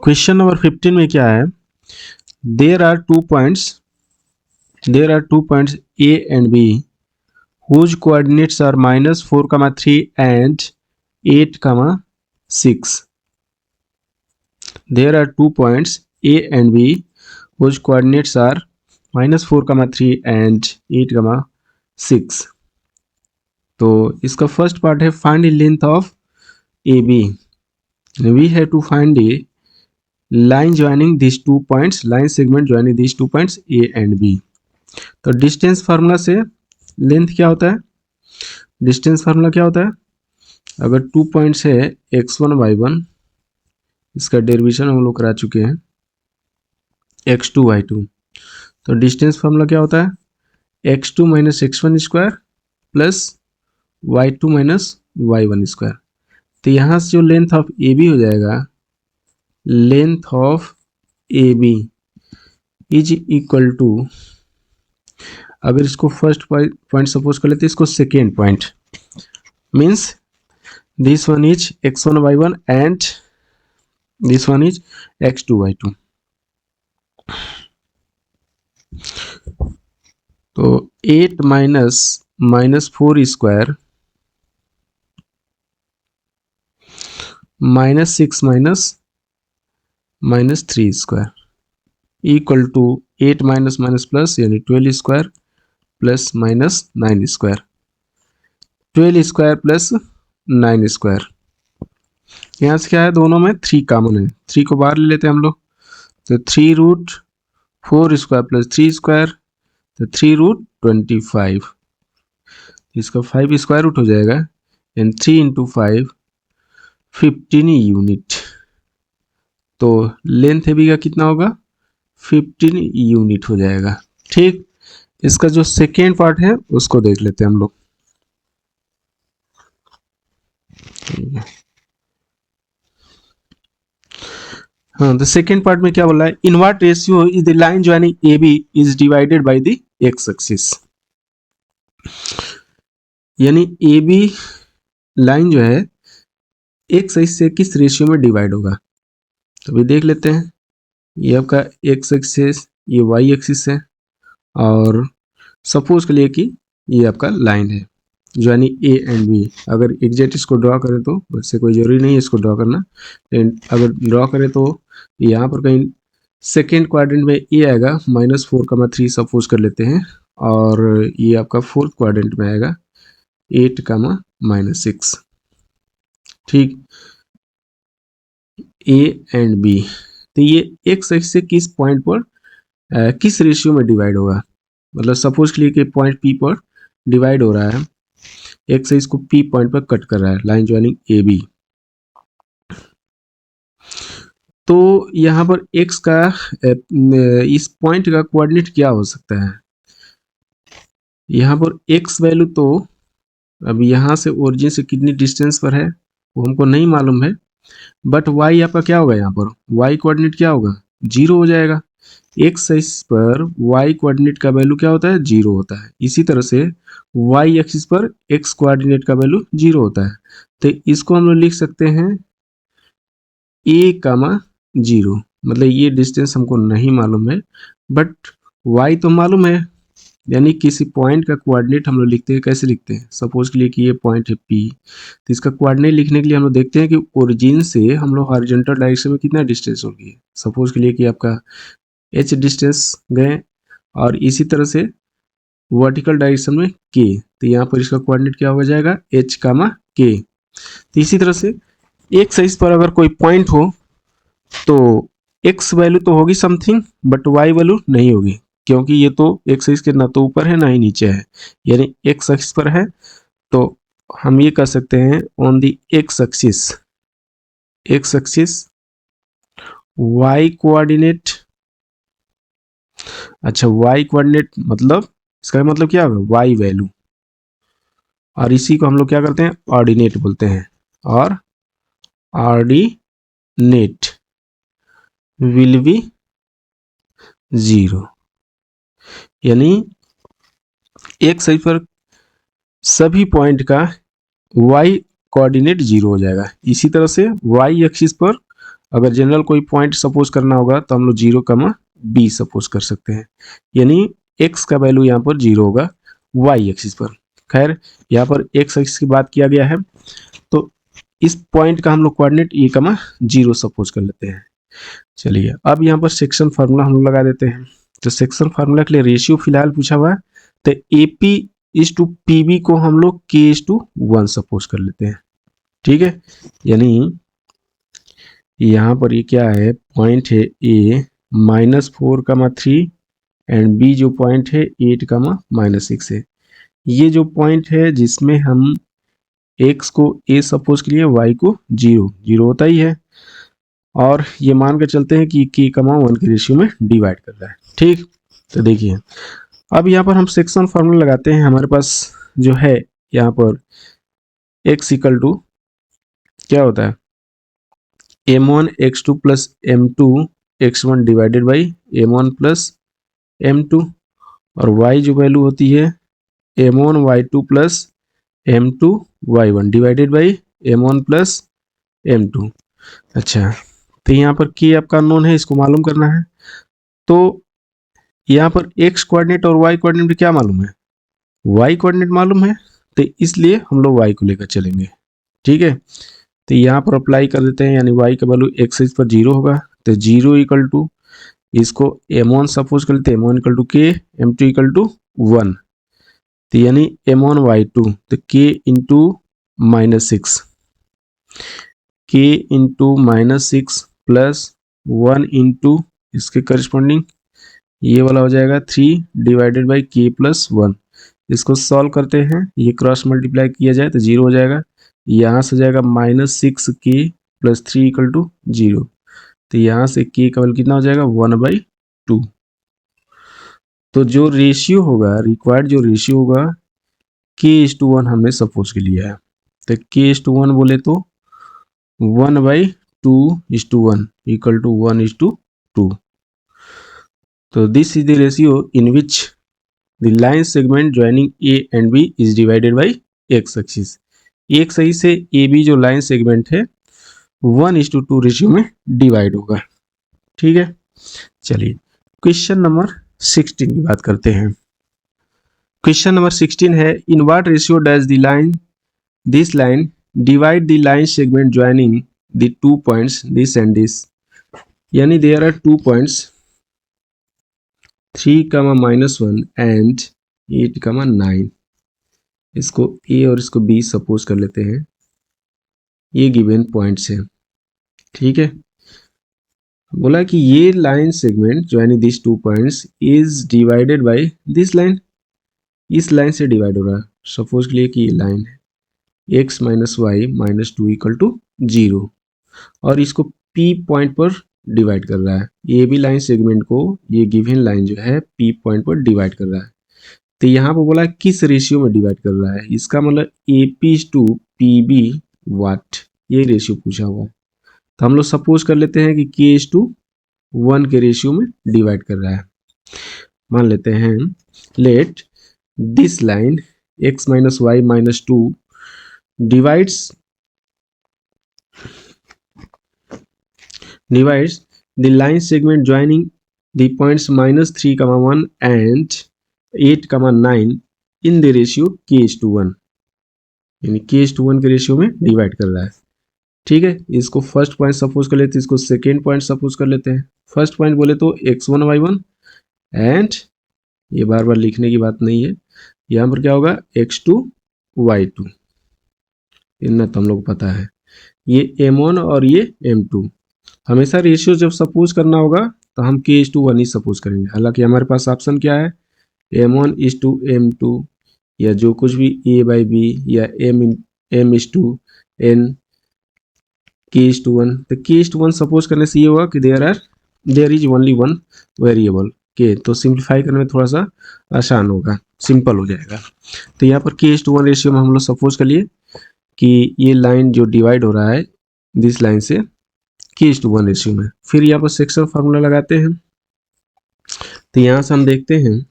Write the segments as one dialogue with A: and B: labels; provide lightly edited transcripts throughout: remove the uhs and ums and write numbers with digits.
A: Question number 15 में क्या है, there are two points A and B whose coordinates are -4, 3 and 8, 6. There are 2 points A and B whose coordinates are -4, 3 and 8, 6. तो इसका first part है find the length of AB. We have to find a line joining these 2 points, line segment joining these 2 points A and B. तो distance formula से length क्या होता है, distance formula क्या होता है, अगर 2 पॉइंट्स है x1 y1, इसका डेरिवेशन हम लोग करा चुके हैं, x2 y2, तो डिस्टेंस फार्मूला क्या होता है x2 - x1 square plus y2 - y1 square. तो यहाँ से जो लेंथ ऑफ ए बी हो जाएगा, length of A B is equal to, अगर इसको फर्स्ट पॉइंट सपोज कर लेते हैं, इसको second point, means this one is x1 y1 and this one is x2 y2. तो 8 - -4 square -6 - -3 square equal to 8 - plus यानी 12 square plus -9 square, 12 square plus 9 square. यहाँ से क्या है, दोनों में 3 कॉमन है, 3 को बाहर ले लेते हैं हम लोग, तो 3√4 स्क्वायर प्लस 3 स्क्वायर, तो 3√25, इसका 5 स्क्वायर रूट हो जाएगा एंड 3 × 5 15 यूनिट. तो लेंथ ए बी का कितना होगा, 15 यूनिट हो जाएगा. ठीक, इसका जो सेकेंड पार्ट है उसको देख लेते हैं हम लोग. हाँ, द सेकेंड पार्ट में क्या बोला है, in what ratio is the line joining A B is divided by the X axis. यानी ए बी लाइन जो है एक्स एक्सिस से किस रेशियो में डिवाइड होगा, तो अभी देख लेते हैं. ये आपका एक्स एक्सिस, ये वाई एक्सिस है, और सपोज के लिए कि ये आपका लाइन है यानी ए एंड बी. अगर एग्जैक्ट इसको ड्रॉ करें तो वैसे कोई ज़रूरी नहीं है इसको ड्रॉ करना, लेकिन अगर ड्रॉ करें तो यहाँ पर कहीं सेकेंड क्वाड्रेंट में ए आएगा -4, 3 सपोज कर लेते हैं, और ये आपका फोर्थ क्वाड्रेंट में आएगा 8, -6. ठीक, ए एंड बी, तो ये एक्स एक्सिस से किस पॉइंट पर किस रेशियो में डिवाइड होगा, मतलब सपोज के लिए कि पॉइंट पी पर डिवाइड हो रहा है, एक्स एक्सिस को पी पॉइंट पर कट कर रहा है लाइन ज्वाइनिंग ए बी. तो यहाँ पर एक्स का इस पॉइंट का कोऑर्डिनेट क्या हो सकता है, यहाँ पर एक्स वैल्यू तो अब यहाँ से ओरिजिन से कितनी डिस्टेंस पर है वो हमको नहीं मालूम है, बट वाई आपका क्या होगा, यहाँ पर वाई कोऑर्डिनेट क्या होगा, 0 हो जाएगा. एक्स एक्सिस पर वाई कोऑर्डिनेट का वैल्यू क्या होता है, 0 होता है. इसी तरह से वाई एक्सिस पर एक्स कोऑर्डिनेट का वैल्यू 0 होता है. तो इसको हम लोग लिख सकते हैं a, 0. मतलब ये डिस्टेंस हमको नहीं मालूम है, बट y तो मालूम है, यानी किसी पॉइंट का कोऑर्डिनेट हम लोग लिखते हैं, कैसे लिखते हैं, सपोज के लिए कि ये पॉइंट है P, तो इसका कोऑर्डिनेट लिखने के लिए हम लोग देखते हैं कि ओरिजिन से हम लोग हॉरिजॉन्टल डायरेक्शन में कितना डिस्टेंस होगी. सपोज के लिए कि आपका h डिस्टेंस गए, और इसी तरह से वर्टिकल डायरेक्शन में k, तो यहाँ पर इसका कोऑर्डिनेट क्या हो जाएगा, h, k. तो इसी तरह से एक्स एक्सिस पर अगर कोई पॉइंट हो तो x वैल्यू तो होगी समथिंग, बट y वैल्यू नहीं होगी, क्योंकि ये तो एक्स एक्सिस के ना तो ऊपर है ना ही नीचे है, यानी एक्स एक्सिस पर है. तो हम ये कह सकते हैं on the x axis y coordinate. अच्छा, y कोऑर्डिनेट मतलब इसका मतलब क्या होगा, y वैल्यू, और इसी को हम लोग क्या करते हैं, ऑर्डिनेट बोलते हैं, और ऑर्डिनेट विल बी 0. यानी एक्स एक्सिस पर सभी पॉइंट का y कोऑर्डिनेट 0 हो जाएगा. इसी तरह से y एक्सिस पर अगर जनरल कोई पॉइंट सपोज करना होगा तो हम लोग 0, b सपोज कर सकते हैं, यानी x का वैल्यू यहाँ पर 0 होगा y एक्सिस पर। खैर यहाँ पर x एक्सिस की बात किया गया है, तो इस पॉइंट का हम लोग कोऑर्डिनेट a, 0 सपोज कर लेते हैं। चलिए अब यहाँ पर सेक्शन फार्मूला हम लोग लगा देते हैं। तो सेक्शन फार्मूला के लिए रेशियो फिलहाल पूछा हुआ है, तो AP/PB को हम लोग K/1 सपोज कर लेते हैं। ठीक है, यानी यहाँ पर ये क्या है, पॉइंट है A -4, 3 एंड B जो पॉइंट है 8, -6 है। ये जो पॉइंट है जिसमें हम x को a सपोज के लिए y को 0 होता ही है, और ये मान कर चलते हैं कि k, 1 के रेशियो में डिवाइड कर रहा है। ठीक, तो देखिए अब यहाँ पर हम सेक्शन फार्मूला लगाते हैं। हमारे पास जो है यहाँ पर x इक्वल टू क्या होता है, m1 x2 plus m2 x1 divided by m1 plus m2, और y जो वैल्यू होती है m1 y2 plus m2 y1 divided by m1 plus m2। अच्छा, तो यहाँ पर k आपका अननोन है, इसको मालूम करना है। तो यहाँ पर x कोऑर्डिनेट और y कोऑर्डिनेट क्या मालूम है, y कोऑर्डिनेट मालूम है, तो इसलिए हम लोग y को लेकर चलेंगे। ठीक है, तो यहाँ पर अप्लाई कर देते हैं, यानी y का वैल्यू x एक्सिस पर 0 होगा, तो 0 इक्वल टू इसको m1 सपोज कर लेते हैं, m1 equal to k, m2 equal to 1, तो यानी m1 y2, तो k into -6, k into -6 plus 1 into इसके करस्पॉन्डिंग ये वाला हो जाएगा 3 डिवाइडेड बाई k प्लस 1। इसको सॉल्व करते हैं, ये क्रॉस मल्टीप्लाई किया जाए तो 0 हो जाएगा, यहाँ से जाएगा -6k प्लस 3 इक्वल टू 0, तो यहाँ से k का वैल्यू कितना हो जाएगा 1/2। तो जो रेशियो होगा, रिक्वायर्ड जो रेशियो होगा k/1 हमने सपोज के लिया है, तो k/1 बोले तो 1/2:1 इक्वल टू 1:2। तो this is the ratio in which the line segment joining a and b is divided by x axis. x axis से AB जो लाइन सेगमेंट है 1:2 रेशियो में डिवाइड होगा। ठीक है, चलिए क्वेश्चन नंबर 16 की बात करते हैं। क्वेश्चन नंबर 16 है, in what ratio does the line this line divide the line segment joining the 2 points this and this, यानी देयर आर 2 पॉइंट्स 3, -1 एंड 8, 9। इसको A और इसको B सपोज कर लेते हैं, ये गिवन पॉइंट्स है। ठीक है, बोला कि ये line segment joining this 2 points is divided by this line, इस लाइन से डिवाइड हो रहा है। सपोज के लिए कि ये लाइन है x - y - 2 इक्वल टू 0, और इसको P पॉइंट पर डिवाइड कर रहा है। ये भी लाइन सेगमेंट को ये गिवन लाइन जो है P पॉइंट पर डिवाइड कर रहा है। तो यहाँ पर बोला किस रेशियो में डिवाइड कर रहा है, इसका मतलब AP/PB वाट, ये रेशियो पूछा हुआ है। तो हम लोग सपोज कर लेते हैं कि k/1 के रेशियो में डिवाइड कर रहा है। मान लेते हैं let this line x - y - 2 divides the line segment joining the points -3, 1 and 8, 9 in the ratio k/1, यानी k/1 के रेशियो में डिवाइड कर रहा है। ठीक है, इसको फर्स्ट पॉइंट सपोज कर लेते हैं, इसको सेकेंड पॉइंट सपोज कर लेते हैं। फर्स्ट पॉइंट बोले तो x1 y1 एंड ये बार बार लिखने की बात नहीं है, यहाँ पर क्या होगा x2 y2, इतना तो हम लोग पता है। ये m1 और ये m2, हमेशा रेशियो जब सपोज करना होगा तो हम k/1 ही सपोज करेंगे। हालांकि हमारे पास ऑप्शन क्या है m1:m2 या जो कुछ भी a/b या m/n k/1। तो k/1 सपोज करने से ये होगा कि there is only one variable k, तो सिंप्लीफाई करने में थोड़ा सा आसान होगा, सिंपल हो जाएगा। तो यहाँ पर k/1 रेशियो में हम लोग सपोज कर लिए कि ये लाइन जो डिवाइड हो रहा है दिस लाइन से k/1 रेशियो में। फिर यहाँ पर सेक्शन फार्मूला लगाते हैं, तो यहाँ से हम देखते हैं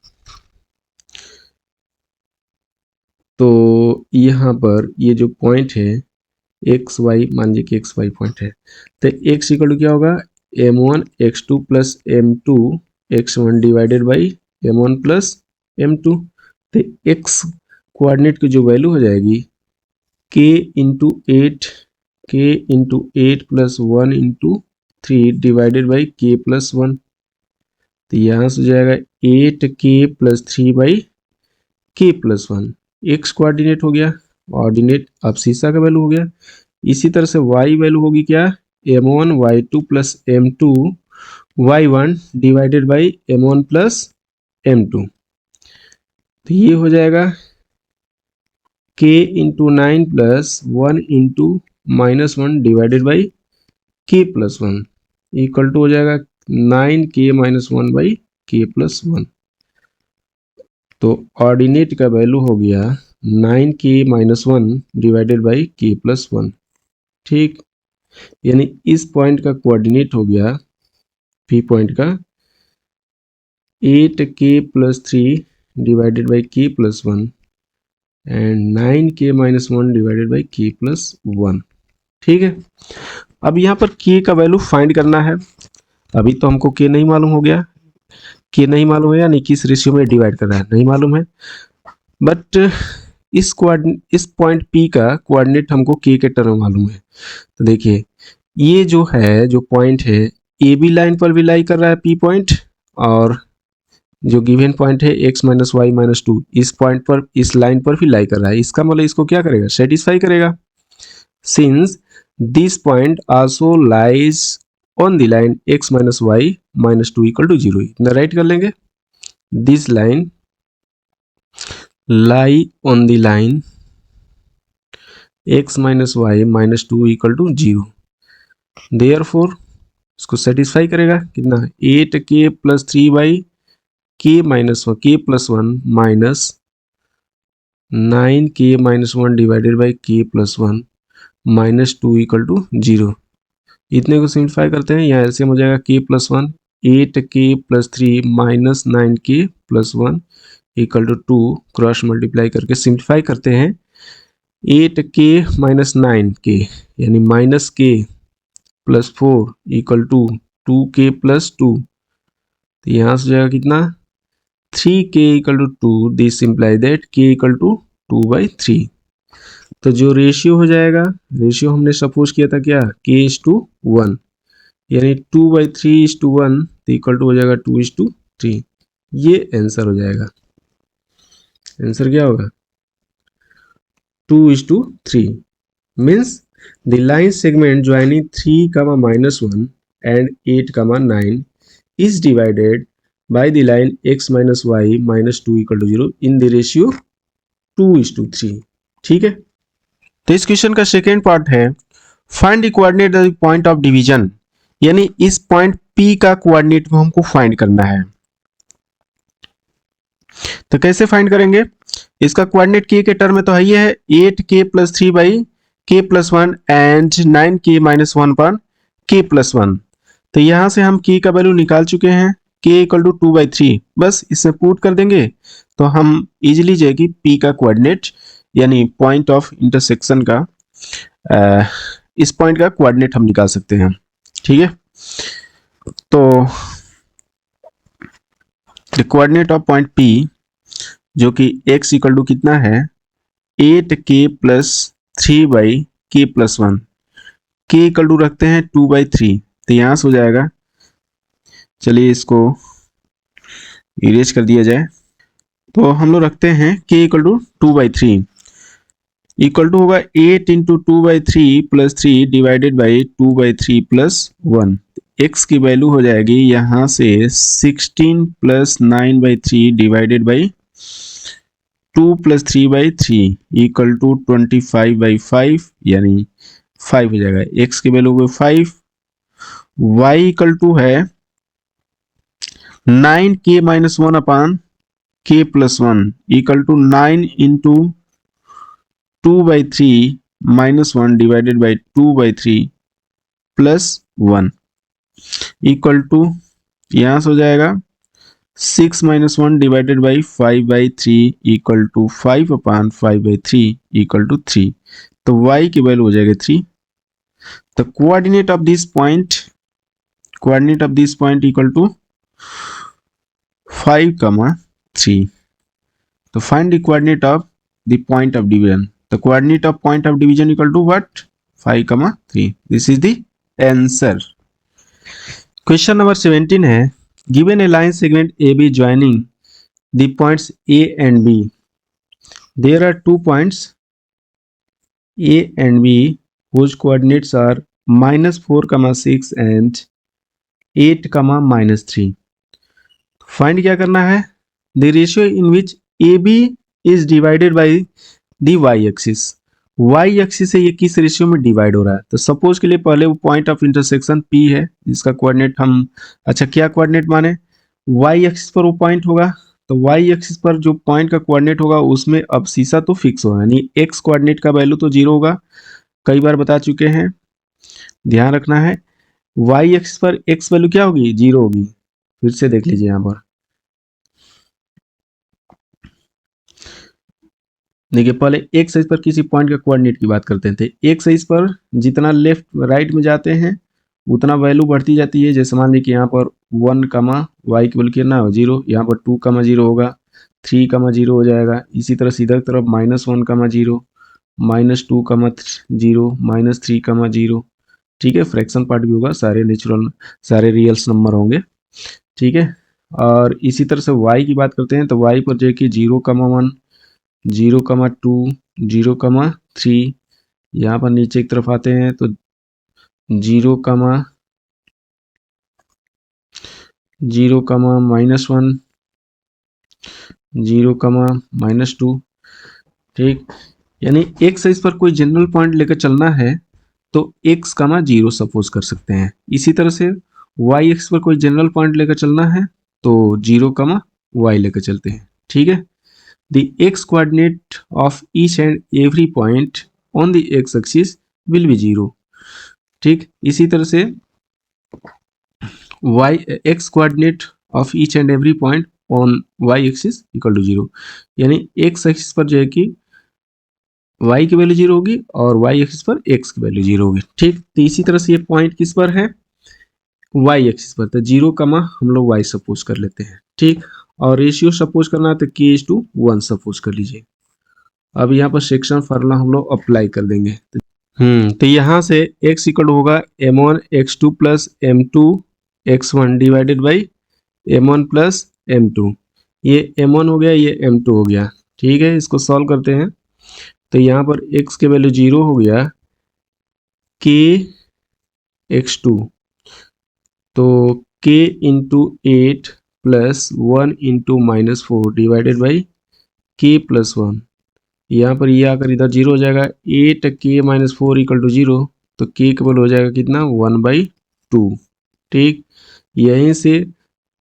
A: तो यहाँ पर ये जो पॉइंट है एक्स वाई, मान लीजिए कि एक्स वाई पॉइंट है, तो एक्स इक्वल टू क्या होगा, m1 x2 plus m2 x1 divided by m1 plus m2। तो एक्स कोऑर्डिनेट की जो वैल्यू हो जाएगी k into eight plus 1 into 3 divided by k plus 1। तो यहाँ से हो जाएगा 8k plus 3 by k plus 1। X coordinate हो गया, ऑर्डिनेट अब शीशा का वैल्यू हो गया। इसी तरह से y वैल्यू होगी क्या, m1 y2 plus m2 y1 divided by m1 plus m2। तो ये हो जाएगा k into 9 plus 1 into minus 1 divided by k plus 1 equal to हो जाएगा 9k minus 1 by k plus 1। तो ऑर्डिनेट का वैल्यू हो गया 9k minus 1 divided by k plus 1। ठीक, यानी इस पॉइंट का कोऑर्डिनेट हो गया पी पॉइंट का 8k plus 3 divided by k plus 1 and 9k minus 1 divided by k plus 1। ठीक है, अब यहाँ पर k का वैल्यू फाइंड करना है। अभी तो हमको k नहीं मालूम हो गया, k नहीं मालूम है यानी किस रेशियो में डिवाइड कर रहा है नहीं मालूम है, बट इस पॉइंट P का कोऑर्डिनेट हमको k के टर्म में मालूम है। तो देखिए ये जो है, जो पॉइंट है ए बी लाइन पर भी लाई कर रहा है P पॉइंट, और जो गिवन पॉइंट है x माइनस वाई माइनस 2 इस पॉइंट पर, इस लाइन पर भी लाई कर रहा है। इसका मतलब इसको क्या करेगा, सेटिस्फाई करेगा। Since this point also lies on the line x minus y minus 2 equal to 0, इतना राइट कर लेंगे। This line lie on the line x minus y minus 2 equal to 0, therefore इसको सेटिस्फाई करेगा कितना, 8k plus 3 by k minus k plus 1 minus 9k minus 1 divided by k plus 1 minus 2 equal to 0। इतने को simplify करते हैं, यहाँ LCM हो जाएगा k plus 1, 8k plus 3 minus 9k plus 1 equal to 2, cross multiply करके सिंप्लीफाई करते हैं 8k माइनस 9k यानी minus k plus 4 equal to 2k plus 2। तो यहाँ से जाएगा कितना, 3k equal to 2, this imply that k equal to 2/3। तो जो रेशियो हो जाएगा, रेशियो हमने सपोज किया था क्या, k:1 यानी 2/3:1 तो इक्वल टू हो जाएगा 2:3। ये आंसर हो जाएगा। आंसर क्या होगा, 2:3 means the line segment joining 3, -1 and 8, 9 is divided by the line x minus y minus 2 equal to 0 in the ratio 2:3। ठीक है, तो इस क्वेश्चन का सेकेंड पार्ट है find the coordinate of the point of division, यानी इस point P का coordinate को हमको फाइंड करना है। तो कैसे फाइंड करेंगे, इसका कोऑर्डिनेट k के टर्म में तो है ही है 8k plus 3 by k plus 1 and 9k minus 1 पर k प्लस 1। तो यहां से हम k का वैल्यू निकाल चुके हैं, k इक्वल टू 2/3, बस इसमें पुट कर देंगे तो हम इजीली जाएगी P का कोऑर्डिनेट यानी पॉइंट ऑफ इंटरसेक्शन का, इस पॉइंट का कोऑर्डिनेट हम निकाल सकते हैं। ठीक है, तो the coordinate of point P जो कि x इक्वल टू कितना है 8k plus 3 by k plus 1, k equal to रखते हैं 2/3, तो यहाँ से हो जाएगा, चलिए इसको इरेज कर दिया जाए, तो हम लोग रखते हैं k equal to 2/3 equal to होगा 8 into 2/3 plus 3 divided by 2/3 plus 1। x की वैल्यू हो जाएगी यहाँ से 16 plus 9/3 divided by 2 plus 3/3 equal to 25/5 यानी 5 हो जाएगा। x की वैल्यू हो 5, y इक्वल टू है 9k minus 1 upon k plus 1 equal to 9 into 2/3 minus 1 divided by 2/3 plus 1 equal to यहाँ से हो जाएगा 6 minus 1 divided by 5/3 equal to 5 upon 5/3 equal to 3। तो y की वैल्यू हो जाएगी 3। तो coordinate of this point equal to 5,3। तो find the coordinate of the point of division. The coordinate of point of division equal to what? 5,3। This is the answer. Question number 17 है, given a line segment A B joining the points A and B, there are 2 points A and B whose coordinates are -4,6 and 8,-3. Find क्या करना है? The ratio in which AB is divided by the y axis. y axis से ये किस ratio में divide हो रहा है? तो सपोज के लिए पहले वो पॉइंट ऑफ इंटरसेक्शन P है, जिसका कोऑर्डिनेट हम क्या कोऑर्डिनेट माने? y एक्सिस पर वो पॉइंट होगा, तो y एक्सिस पर जो पॉइंट का कोऑर्डिनेट होगा उसमें अब सीसा तो फिक्स होगा, यानी x कोऑर्डिनेट का वैल्यू तो 0 होगा, कई बार बता चुके हैं, ध्यान रखना है। y एक्सिस पर x वैल्यू क्या होगी? 0 होगी। फिर से देख लीजिए यहाँ पर, देखिए पहले x एक्सिस पर किसी पॉइंट का कोऑर्डिनेट की बात करते थे। x एक्सिस पर जितना लेफ्ट राइट में जाते हैं उतना वैल्यू बढ़ती जाती है। जैसे मान लीजिए कि यहाँ पर 1, y की वैल्यू कितना हो 0, यहाँ पर 2, 0 होगा, 3, 0 हो जाएगा। इसी तरह सीधा तरफ -1, -2, -0, -3, 0, ठीक है। फ्रैक्शन पार्ट भी होगा, सारे रियल्स नंबर होंगे, ठीक है। और इसी तरह से y की बात करते हैं तो y पर जो है कि 0,1, 0,2, 0,3, यहाँ पर नीचे की तरफ आते हैं तो 0, -1, -2, ठीक। यानी x एक्सिस पर कोई जनरल पॉइंट लेकर चलना है तो x, 0 सपोज कर सकते हैं। इसी तरह से y एक्सिस पर कोई जनरल पॉइंट लेकर चलना है तो 0, y लेकर चलते हैं, ठीक है। The x coordinate of each and every point on the x axis will be 0, ठीक। इसी तरह से x coordinate of each and every point on y axis equal to 0, यानी x एक्सिस पर जो है कि y की वैल्यू 0 होगी और y एक्सिस पर x की वैल्यू 0 होगी, ठीक। तो इसी तरह से ये पॉइंट किस पर है? y एक्सिस पर, तो 0, हम लोग y सपोज कर लेते हैं, ठीक। और रेशियो सपोज करना है तो k:1 सपोज कर लीजिए। अब यहाँ पर सेक्शन फार्मूला हम लोग अप्लाई कर देंगे। तो यहाँ से x इक्वल होगा m1 x2 plus m2 x1 divided by m1 plus m2। ये m1 हो गया, ये m2 हो गया, ठीक है। इसको सॉल्व करते हैं तो यहाँ पर x के वैल्यू 0 हो गया, k x2, तो k into 8 plus 1 into -4 divided by k plus 1। यहाँ पर ये आकर इधर 0 हो जाएगा, 8k - 4 इक्वल टू 0, तो k केवल हो जाएगा कितना? 1/2, ठीक। यहीं से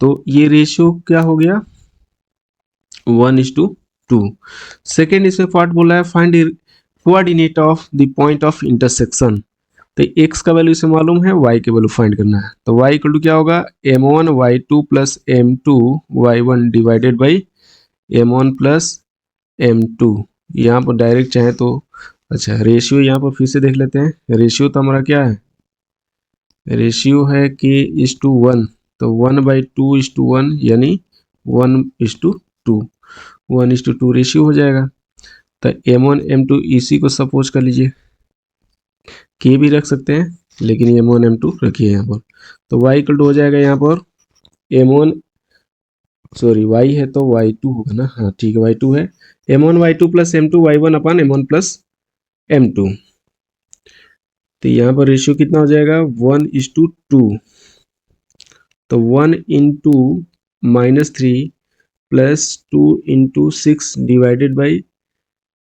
A: तो ये रेशियो क्या हो गया? 1:2। सेकेंड इसमें पार्ट बोला है find coordinate of the point of intersection. तो x का वैल्यू इसे मालूम है, y के वैल्यू फाइंड करना है। तो y इक्वल टू क्या होगा? m1 y2 plus m2 y1 divided by m1 plus m2। यहाँ पर डायरेक्ट चाहे तो रेशियो यहाँ पर फिर से देख लेते हैं। रेशियो तो हमारा क्या है? रेशियो है k:1, तो 1/2:1 यानी 1:2, 1:2 रेशियो हो जाएगा। तो m1 m2 इसी को सपोज कर लीजिए, k भी रख सकते हैं लेकिन m1 m2 रखिए यहाँ पर। तो y इक्वल टू हो जाएगा यहाँ पर m1, सॉरी y है तो y2 होगा ना, हाँ ठीक है y2 है, m1 y2 plus m2 y1 अपन m1 प्लस m2। तो यहाँ पर रेशियो कितना हो जाएगा? 1:2, तो 1 into -3 plus 2 into 6 divided by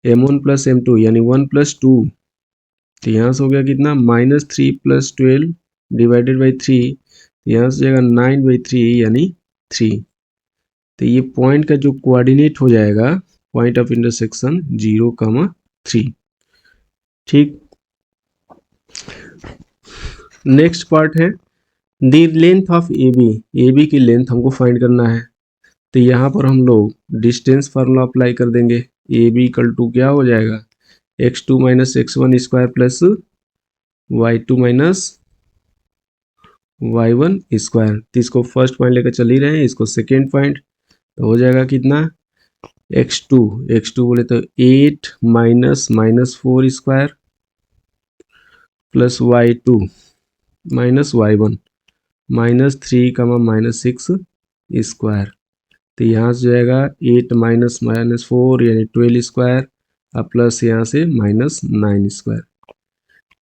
A: m1 plus m2 यानी 1+2। तो यहाँ से हो गया कितना? -3 + 12 डिवाइडेड बाई 3, यहाँ से जाएगा 9/3 यानी 3। तो ये पॉइंट का जो कोऑर्डिनेट हो जाएगा पॉइंट ऑफ इंटरसेक्शन 0, 3, ठीक। नेक्स्ट पार्ट है the length of A B की लेंथ हमको फाइंड करना है। तो यहाँ पर हम लोग डिस्टेंस फार्मूला अप्लाई कर देंगे। ए बी इक्वल टू क्या हो जाएगा? x2 minus x1 square plus y2 minus y1 square. तो इसको फर्स्ट पॉइंट लेकर चल ही रहे हैं, इसको सेकेंड पॉइंट, तो हो जाएगा कितना x2 बोले तो 8 minus 4 square plus y2 minus y1 -3 -6 square. तो यहाँ से जाएगा 8 -4 यानी 12 स्क्वायर अब प्लस यहाँ से -9 स्क्वायर।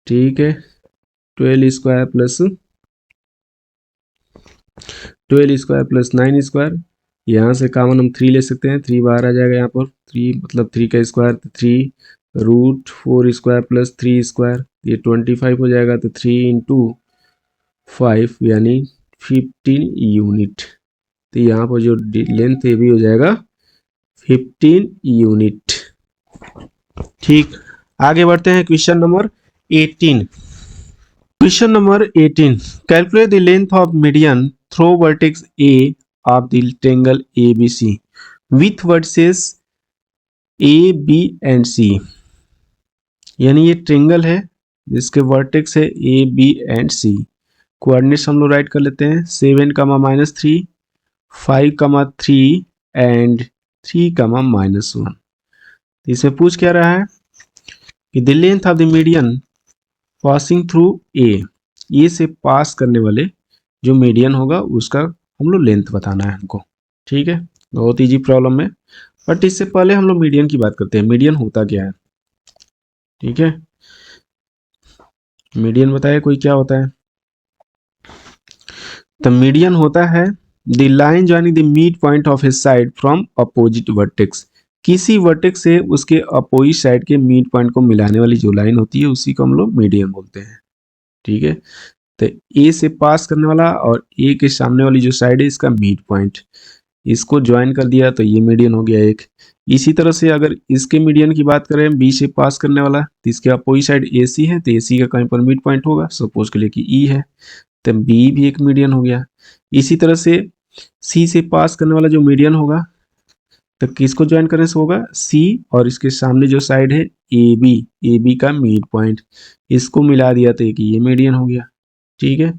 A: ठीक है, 12 स्क्वायर प्लस 9 स्क्वायर। यहाँ से कॉमन हम 3 ले सकते हैं, 3 बाहर आ जाएगा यहाँ पर, 3 मतलब 3 का स्क्वायर, तो 3√4 स्क्वायर प्लस 3 स्क्वायर, ये 25 हो जाएगा। तो 3 × 5 यानी 15 यूनिट। तो यहाँ पर जो लेंथ है भी हो जाएगा 15 यूनिट। ठीक, आगे बढ़ते हैं question number 18। Question number 18, calculate the length of median through vertex A of the triangle ABC with vertices A, B and C। यानी ये ट्रायंगल है जिसके वर्टेक्स है A, B and C। Coordinates हम लोग राइट कर लेते हैं, 7, -3, 5, 3 एंड 3, -1। इसमें पूछ क्या रहा है कि the length of the median passing through a से पास करने वाले जो मीडियन होगा उसका हम लोग लेंथ बताना है हमको। ठीक है, बहुत इजी प्रॉब्लम है, बट इससे पहले हम लोग मीडियन की बात करते हैं। मीडियन होता क्या है? ठीक है, मीडियन बताए कोई क्या होता है? तो मीडियन होता है the line joining the mid point of a side from opposite vertex. किसी वर्टेक्स से उसके अपोजिट साइड के मिड पॉइंट को मिलाने वाली जो लाइन होती है उसी को हम लोग मीडियन बोलते हैं। ठीक है, तो ए से पास करने वाला और ए के सामने वाली जो साइड है इसका मिड पॉइंट, इसको ज्वाइन कर दिया तो ये मीडियन हो गया एक। इसी तरह से अगर इसके मीडियन की बात करें बी से पास करने वाला, तो इसके अपोजिट साइड ए सी है, तो ए सी का कहीं पर मिड पॉइंट होगा, सपोज के लिए कि ई है, तो बी भी एक मीडियन हो गया। इसी तरह से सी से पास करने वाला जो मीडियन होगा तो किसको ज्वाइन करने से होगा? सी और इसके सामने जो साइड है ए बी का मिड पॉइंट, इसको मिला दिया तो एक ये मीडियन हो गया। ठीक है,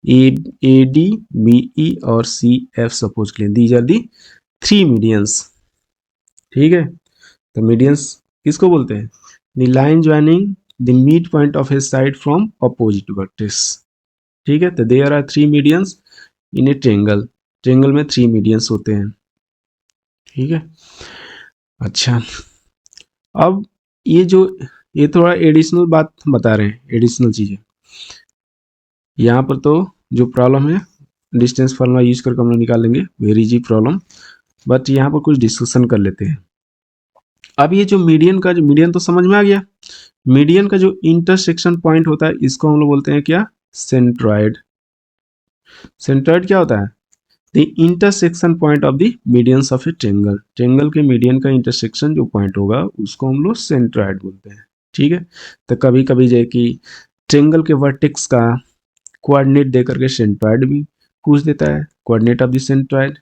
A: ए डी बी ई और सी एफ सपोज के लिए दीज आर दी 3 मीडियंस। ठीक है, तो मीडियंस किसको बोलते हैं? The line joining the mid point of a side from opposite vertex. ठीक है, तो there are 3 medians in a triangle. Triangle में 3 मीडियंस होते हैं। ठीक है, अच्छा, अब ये थोड़ा एडिशनल बात बता रहे हैं, एडिशनल चीजें। यहाँ पर तो जो प्रॉब्लम है डिस्टेंस फार्मूला यूज करके हम लोग निकाल लेंगे, वेरी इजी प्रॉब्लम, बट यहाँ पर कुछ डिस्कशन कर लेते हैं। अब ये जो मीडियन तो समझ में आ गया। मीडियन का जो इंटरसेक्शन पॉइंट होता है इसको हम लोग बोलते हैं क्या? सेंट्रॉइड। सेंट्रॉइड क्या होता है? The intersection point of the medians of a triangle. Triangle के मीडियन का इंटरसेक्शन जो पॉइंट होगा उसको हम लोग सेंट्रॉइड बोलते हैं। ठीक है, तो कभी कभी जो है कि ट्रायंगल के वर्टेक्स का कोऑर्डिनेट दे करके सेंट्रॉइड भी पूछ देता है, कोऑर्डिनेट ऑफ द सेंट्रॉइड।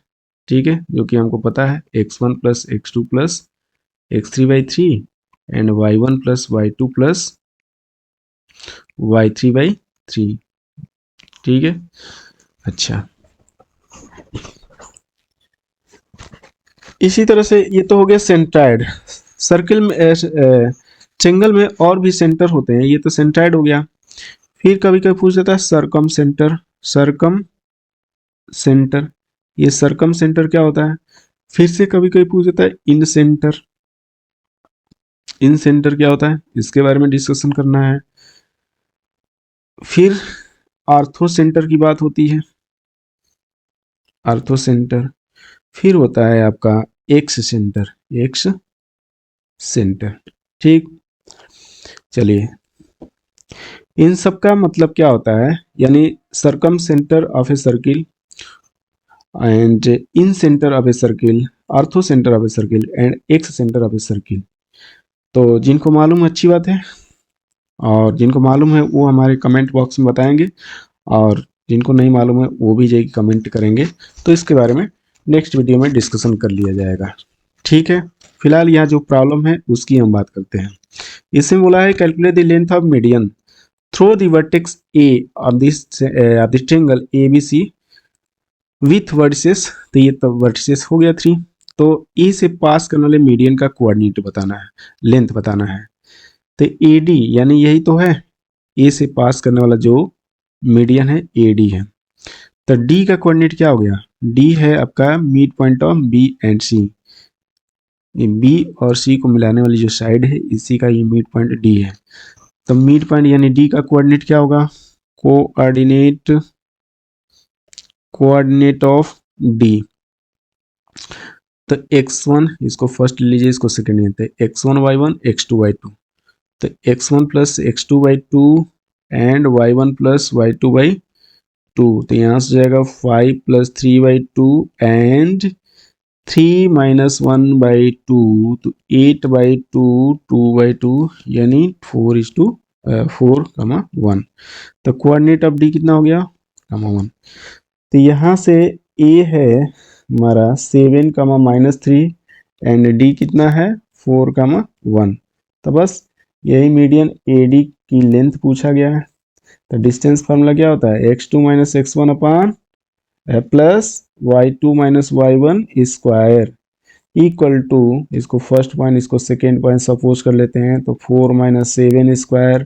A: ठीक है, जो कि हमको पता है x1 plus x2 plus x3/3 and y1 plus y2 plus y3/3। ठीक है, अच्छा, इसी तरह से ये तो हो गया सेंट्रॉइड। सर्किल में ट्रायंगल में और भी सेंटर होते हैं, ये तो सेंट्रॉइड हो गया। फिर कभी कभी पूछ देता है सरकम सेंटर। ये सरकम सेंटर क्या होता है? फिर से कभी कभी पूछ देता है इन सेंटर क्या होता है, इसके बारे में डिस्कशन करना है। फिर आर्थो सेंटर की बात होती है, आर्थो सेंटर। फिर होता है आपका एक्स सेंटर। ठीक, चलिए, इन सब का मतलब क्या होता है? यानी circumcentre of a circle and incentre of a circle, orthocentre of a circle and excentre of a circle. तो जिनको मालूम है अच्छी बात है, और जिनको मालूम है वो हमारे कमेंट बॉक्स में बताएंगे, और जिनको नहीं मालूम है वो भी जाके कमेंट करेंगे, तो इसके बारे में नेक्स्ट वीडियो में डिस्कशन कर लिया जाएगा। ठीक है, फिलहाल यहाँ जो प्रॉब्लम है उसकी हम बात करते हैं। इसमें बोला है calculate the length of median through the vertex A of this triangle A B C with vertices. तो ये तो वर्टिसेस हो गया 3। तो ए से पास करने वाले मीडियन का कोऑर्डिनेट बताना है, लेंथ बताना है। तो ए डी यानी यही तो है, ए से पास करने वाला जो मीडियन है ए डी है। तो डी का कोऑर्डिनेट क्या हो गया, डी है आपका mid point of B and C. ये बी और सी को मिलाने वाली जो साइड है इसी का ये मिड पॉइंट डी है। तो मिड पॉइंट यानी डी का कोऑर्डिनेट क्या होगा, कोऑर्डिनेट ऑफ डी। तो x1 इसको फर्स्ट लीजिए, इसको सेकेंड लेते हैं, x1 y1 x2 y2। तो x1 plus x2 y2 and y1 plus y2 by 2। तो यहाँ से जाएगा 5 प्लस 3/2 एंड 3 माइनस 1/2 तो 8/2 2/2 यानी 4:4, तो कोऑर्डिनेट ऑफ डी कितना हो गया, 1। तो यहाँ से ए है हमारा 7, -3 एंड डी कितना है 4, 1। तो बस यही मीडियन ए डी की लेंथ पूछा गया है। तो डिस्टेंस फार्मूला क्या होता है, x2 - x1 upon plus y2 - y1 square equal to, इसको फर्स्ट पॉइंट इसको सेकेंड पॉइंट सपोज कर लेते हैं, तो 4 - 7 स्क्वायर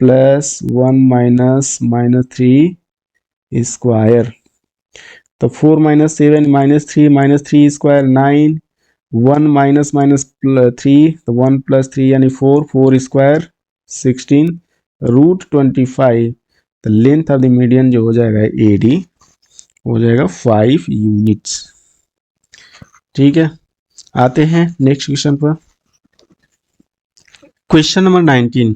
A: प्लस 1 - -3 स्क्वायर। तो 4 - 7 - 3 स्क्वायर 9, 1 - 3 तो 1 + 3 यानी 4, 4 स्क्वायर 16 √25। तो लेंथ ऑफ द मीडियन जो हो जाएगा ए डी हो जाएगा 5 यूनिट्स। ठीक है, आते हैं नेक्स्ट क्वेश्चन पर। Question number 19,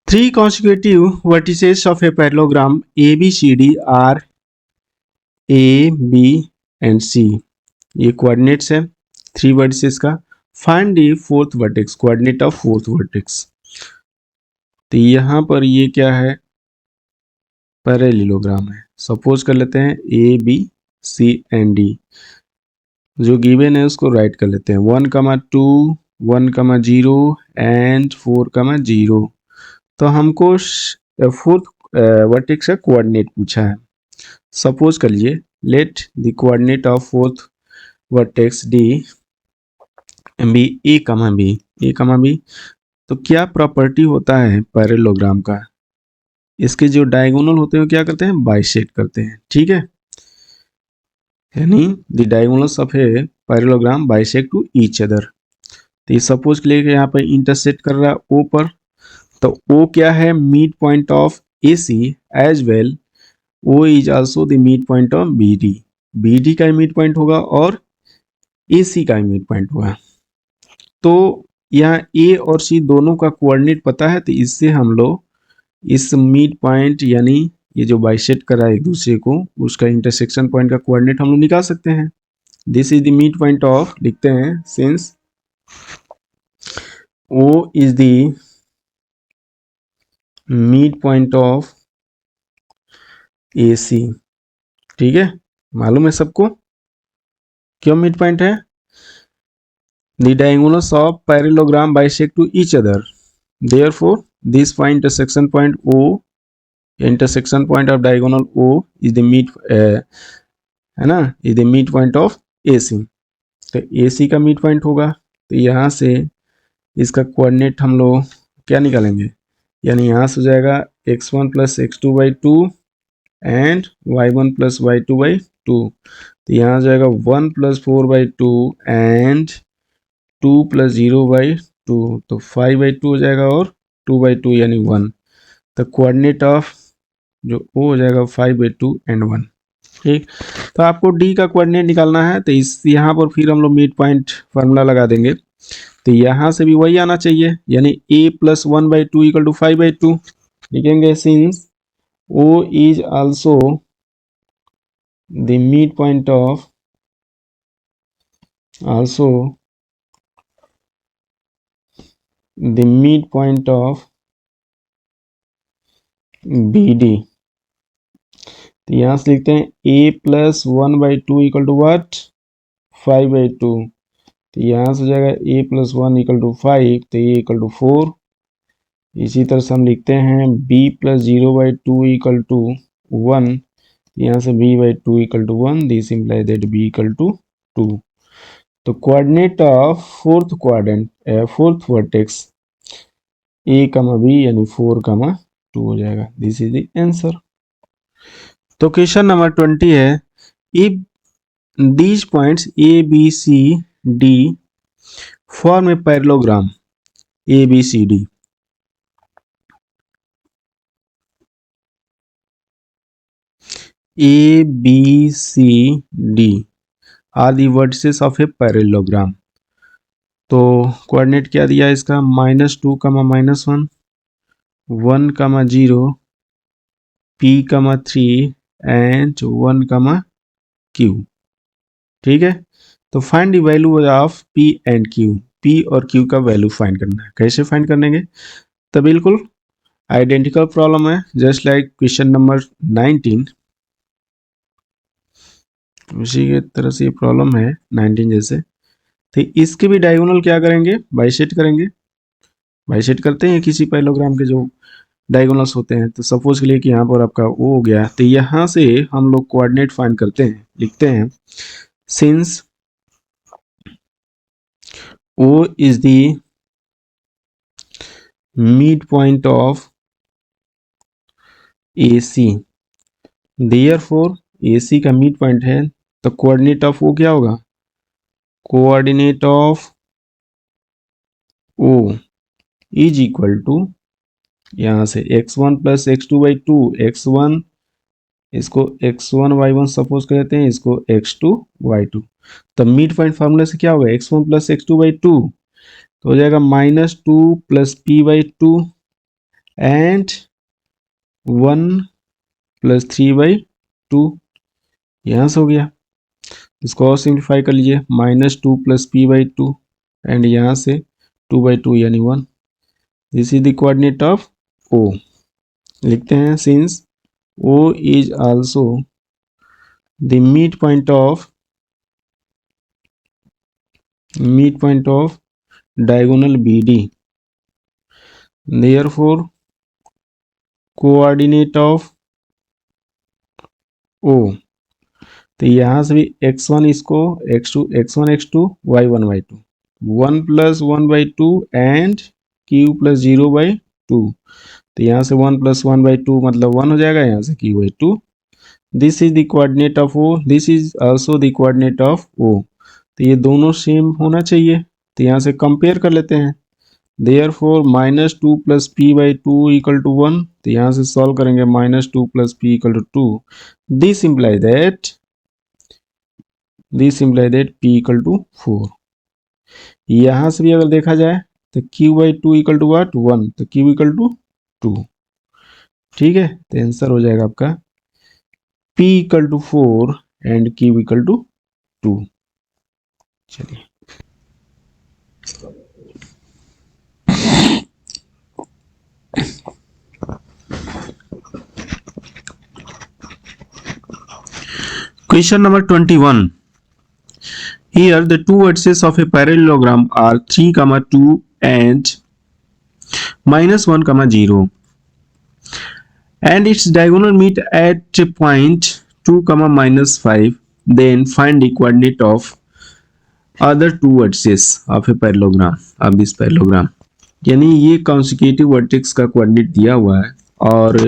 A: 3 consecutive vertices of a parallelogram ABCD are A, B and C। ये कोऑर्डिनेट्स है 3 वर्टिसेस का। Find the fourth vertex, coordinate of fourth vertex. तो यहाँ पर ये क्या है, पैरेललोग्राम है। सपोज कर लेते हैं A B C and D, जो गिवन है उसको राइट कर लेते हैं 1, 2 1, 0 एंड 4, 0। तो हमको फोर्थ वर्टेक्स का कोऑर्डिनेट पूछा है। सपोज कर लीजिए let the coordinate of fourth vertex D B A, B. तो क्या प्रॉपर्टी होता है पैरेललोग्राम का, इसके जो डायगोनल होते हैं क्या करते हैं, बाइसेक्ट करते हैं। ठीक है, यानी the diagonals of a parallelogram bisect to each other. तो ये सपोज के लिए यहाँ पर इंटरसेक्ट कर रहा है ओ पर, तो ओ क्या है, mid point of A C as well O is also the mid point of B D. B D का मिड पॉइंट होगा और ए सी का मिड पॉइंट होगा। तो यहाँ ए और सी दोनों का कोऑर्डिनेट पता है, तो इससे हम लोग इस मिड पॉइंट यानी ये जो बाइसेक्ट करा है एक दूसरे को, उसका इंटरसेक्शन पॉइंट का कोऑर्डिनेट हम लोग निकाल सकते हैं। This is the mid point of, लिखते हैं since O is the mid point of A C. ठीक है, मालूम है सबको क्यों मिड पॉइंट है, the diagonals of parallelogram bisect to each other, therefore this point intersection point O, intersection point of diagonal O is the mid है ना, is the mid point of AC। तो AC का mid point होगा, तो यहाँ से इसका coordinate हम लोग क्या निकालेंगे, यानी यहाँ से हो जाएगा x1 + x2/2 and y1 + y2/2। तो यहाँ जाएगा 1 + 4/2 एंड 2 + 0/2, तो 5/2 हो जाएगा और 2/2 यानी 1। तो कोऑर्डिनेट ऑफ जो ओ हो जाएगा 5/2 एंड 1। ठीक, तो आपको डी का कोऑर्डिनेट निकालना है, तो इस यहाँ पर फिर हम लोग मिड पॉइंट फार्मूला लगा देंगे। तो यहाँ से भी वही आना चाहिए, यानी a + 1/2 = 5/2 लिखेंगे, since O is also the mid point of the midpoint of BD। तो यहाँ से लिखते हैं a + 1/2 = what, 5/2 तो यहाँ से हो जाएगा a + 1 = 5, तो a = 4। इसी तरह से हम लिखते हैं b + 0/2 = 1, यहाँ से b/2 = 1, this imply that b = 2। तो coordinate of fourth quadrant fourth vertex a, b यानी 4, 2 हो जाएगा। This is the answer. तो क्वेश्चन नंबर 20 है, if these points a b c d form a parallelogram a b c d, a b c d are the vertices of a parallelogram। तो coordinate क्या दिया इसका, -2, -1, 1, 0, p, 3 and 1, q। ठीक है, तो find the value of p and q। p और q का value find करना है। कैसे फाइंड करेंगे, तो बिल्कुल आइडेंटिकल प्रॉब्लम है, जस्ट लाइक क्वेश्चन नंबर 19, उसी के तरह से ये प्रॉब्लम है 19 जैसे। तो इसके भी डायगोनल क्या करेंगे, बाइसेट करेंगे। बाइसेट करते हैं किसी पैरेललोग्राम के जो डायगोनल्स होते हैं। तो सपोज के लिए कि यहाँ पर आपका ओ हो गया, तो यहाँ से हम लोग कोऑर्डिनेट फाइंड करते हैं, लिखते हैं since O is the midpoint of AC, therefore AC का मिड पॉइंट है, तो कोऑर्डिनेट ऑफ O क्या होगा, coordinate of O is equal to, यहाँ से x1 + x2/2, x1 इसको x1 y1 सपोज करते हैं, इसको x2 y2। तो मिड पॉइंट फार्मूला से क्या होगा, x1 + x2/2, तो हो जाएगा -2 + p/2 एंड 1 + 3/2। यहाँ से हो गया, इसको और सिंप्लीफाई कर लीजिए, -2 + p/2 एंड यहाँ से 2/2 यानी 1। This is the coordinate of O। लिखते हैं since O is also the mid point of diagonal BD, therefore coordinate of O। तो यहाँ से भी x1 इसको x2 x1 x2 y1 y2, 1 + 1/2 and q + 0/2। तो यहाँ से 1 + 1/2 मतलब 1 हो जाएगा, यहाँ से q/2। This is the coordinate of O, this is also the coordinate of O। तो ये दोनों सेम होना चाहिए, तो यहाँ से कंपेयर कर लेते हैं। Therefore -2 + p/2 = 1, तो यहाँ से सॉल्व करेंगे, -2 + p = 2। This imply that p = 4। यहाँ से भी अगर देखा जाए तो q/2 = what, 1, तो q = 2। ठीक है, तो आंसर हो जाएगा आपका p = 4 एंड q = 2। चलिए, question number 21। Here the two vertices of a parallelogram are 3, 2 and -1, 0, and its diagonal meet at point 2, -5. Then find the coordinate of other two vertices of a parallelogram of this parallelogram। यानी ये consecutive vertex का coordinate दिया हुआ है और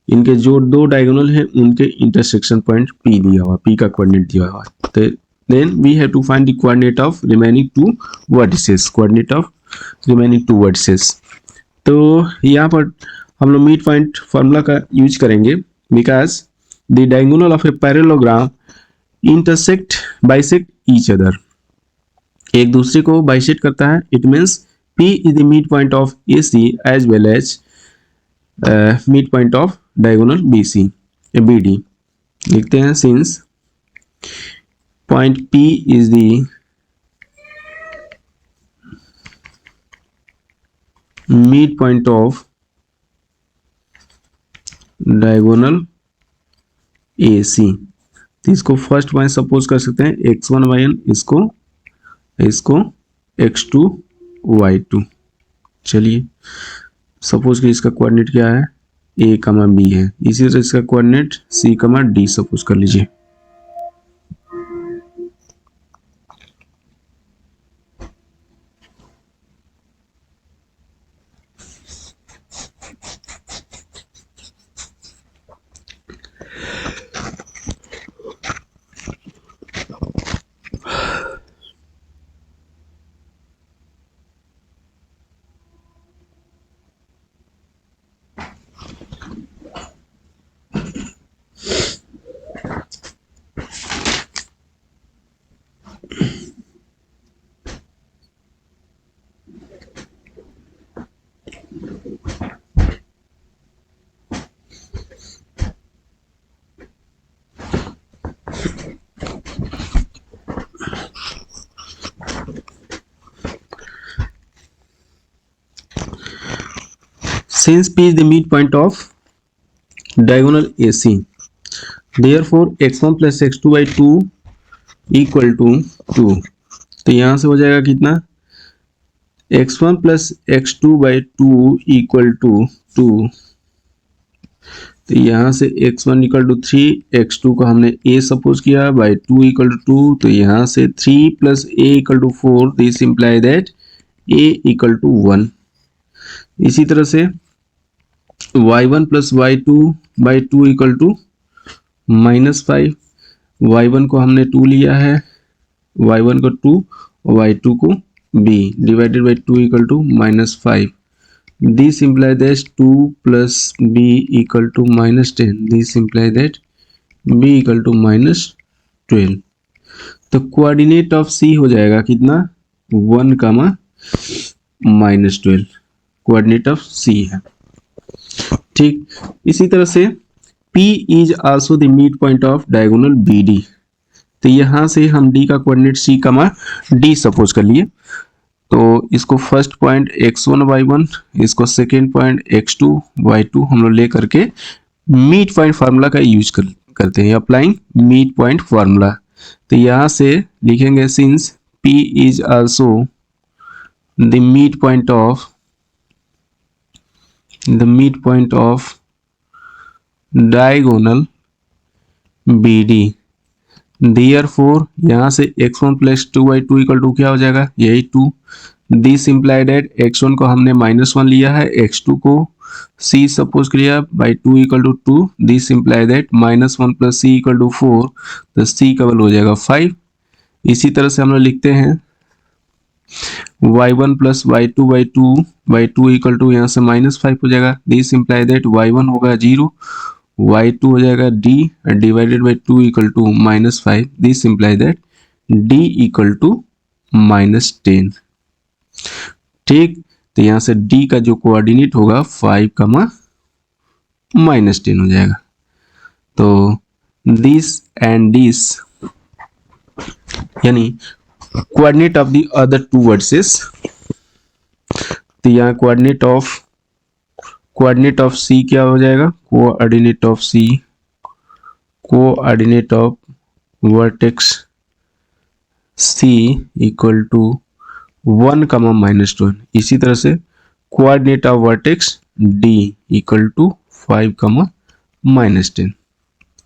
A: इनके जो दो डायगोनल हैं उनके इंटरसेक्शन पॉइंट P दिया हुआ, P का कोऑर्डिनेट दिया हुआ है। तो then we have to find the coordinate of remaining two vertices, coordinate of remaining two vertices. तो यहाँ पर हम लोग मिड पॉइंट फार्मूला का यूज करेंगे, because the diagonal of a parallelogram bisect each other, एक दूसरे को बाइसेक्ट करता है। It means P is the mid point of AC as well as mid point of diagonal BC BD। लिखते हैं since point P is the mid point of diagonal AC, तो इसको first point suppose कर सकते हैं x1 y1, इसको इसको x2 y2। चलिए सपोज कि इसका कोऑर्डिनेट क्या है, a, b है। इसी तरह इसका कोऑर्डिनेट c, d सपोज कर लीजिए। Since P is the midpoint of diagonal AC, therefore x1 plus x2 by 2 equal to 2। तो यहाँ से हो जाएगा कितना, x1 plus x2 by 2 equal to 2। तो यहाँ से x1 equal to 3, x2 को हमने a सपोज किया, by 2 equal to 2। तो यहाँ से 3 plus a equal to 4, this imply that a equal to 1। इसी तरह से y1 plus y2 by 2 equal to -5। y1 को हमने 2 लिया है, y1 को 2 और y2 को b, divided by 2 equal to -5। This imply that 2 plus b equal to -10। This imply that b equal to -12। तो कोऑर्डिनेट ऑफ c हो जाएगा कितना, 1, -12 कोऑर्डिनेट ऑफ c है। ठीक, इसी तरह से P is also the mid point of diagonal BD। तो यहां से हम D का कोऑर्डिनेट C, D सपोज कर लिए। तो इसको फर्स्ट पॉइंट x1 y1, इसको सेकेंड पॉइंट x2 y2 हम लोग ले करके मिड पॉइंट फार्मूला का यूज करते हैं, अप्लाइंग मिड पॉइंट फार्मूला। तो यहां से लिखेंगे since P is also the mid point of diagonal BD, therefore यहाँ से x1 plus 2y2 equal to क्या हो जाएगा, यही 2। दिस इम्प्लाइड एट x1 को हमने -1 लिया है, x2 को c सपोज किया by 2 equal to 2। This implied at -1 plus c equal to 4, तो c का वैल्यू हो जाएगा 5। इसी तरह से हम लोग लिखते हैं y1 plus y2 by 2 equal to यहाँ से -5 हो जाएगा। दिस इम्प्लाइड एट y1 होगा 0, y2 हो जाएगा d divided by 2 equal to -5। This imply that d equal to -10। ठीक, तो यहाँ से d का जो कोऑर्डिनेट होगा 5, -10 हो जाएगा। तो दिस एंड दिस यानी coordinate of the other two vertices. तो यहाँ कोऑर्डिनेट ऑफ C क्या हो जाएगा, coordinate of vertex C equal to 1, -1। इसी तरह से coordinate of vertex D equal to 5, -10।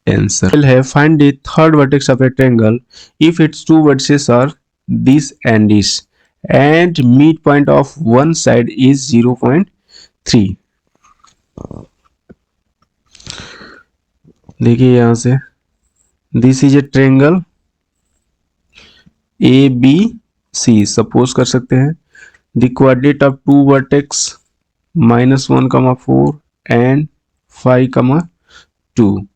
A: Answer है find the third vertex of a triangle if its two vertices are this and this and mid point of one side is 0.3। देखिए यहां से this is a triangle ABC suppose कर सकते हैं। The coordinate of two vertex -1, 4 and 5, 2।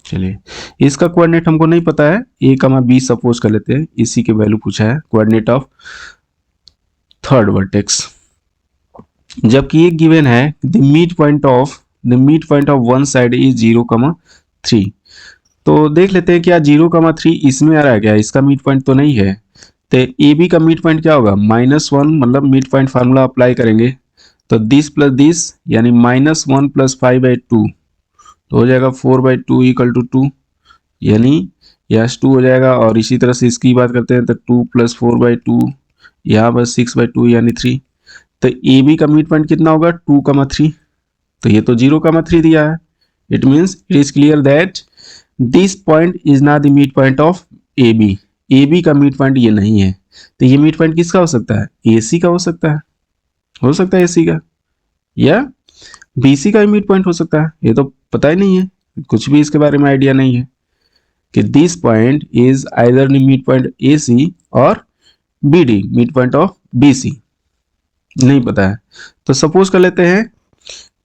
A: चलिए इसका coordinate हमको नहीं पता है, a, b सपोज कर लेते हैं। इसी के वैल्यू पूछा है, कोऑर्डिनेट ऑफ थर्ड वर्टेक्स। जबकि ये गिवन है the mid point of one side is 0,3। तो देख लेते हैं क्या 0,3 इसमें आ रहा है क्या, इसका मिड पॉइंट तो नहीं है। तो ए बी का मिड पॉइंट क्या होगा, -1, मतलब मिड पॉइंट फार्मूला अप्लाई करेंगे तो दिस प्लस दिस यानी -1 प्लस 5/2 तो हो जाएगा 4/2 इक्वल टू 2। यानी यह 2 हो जाएगा। और इसी तरह से इसकी बात करते हैं तो 2 + 4/2, यहाँ पर 6/2 यानी 3। तो ए बी का मिड पॉइंट कितना होगा 2,3। तो ये तो 0,3 दिया है। It means it is clear that this point is not the mid point of A B. A B का मिड पॉइंट ये नहीं है। तो ये मिड पॉइंट किसका हो सकता है? ए सी का हो सकता है। हो सकता है ए सी का, या बी सी का भी मिड पॉइंट हो सकता है। ये तो पता ही नहीं है, कुछ भी इसके बारे में आइडिया नहीं है कि this point is either mid point A C और B D, mid point of B C, नहीं पता है। तो सपोज कर लेते हैं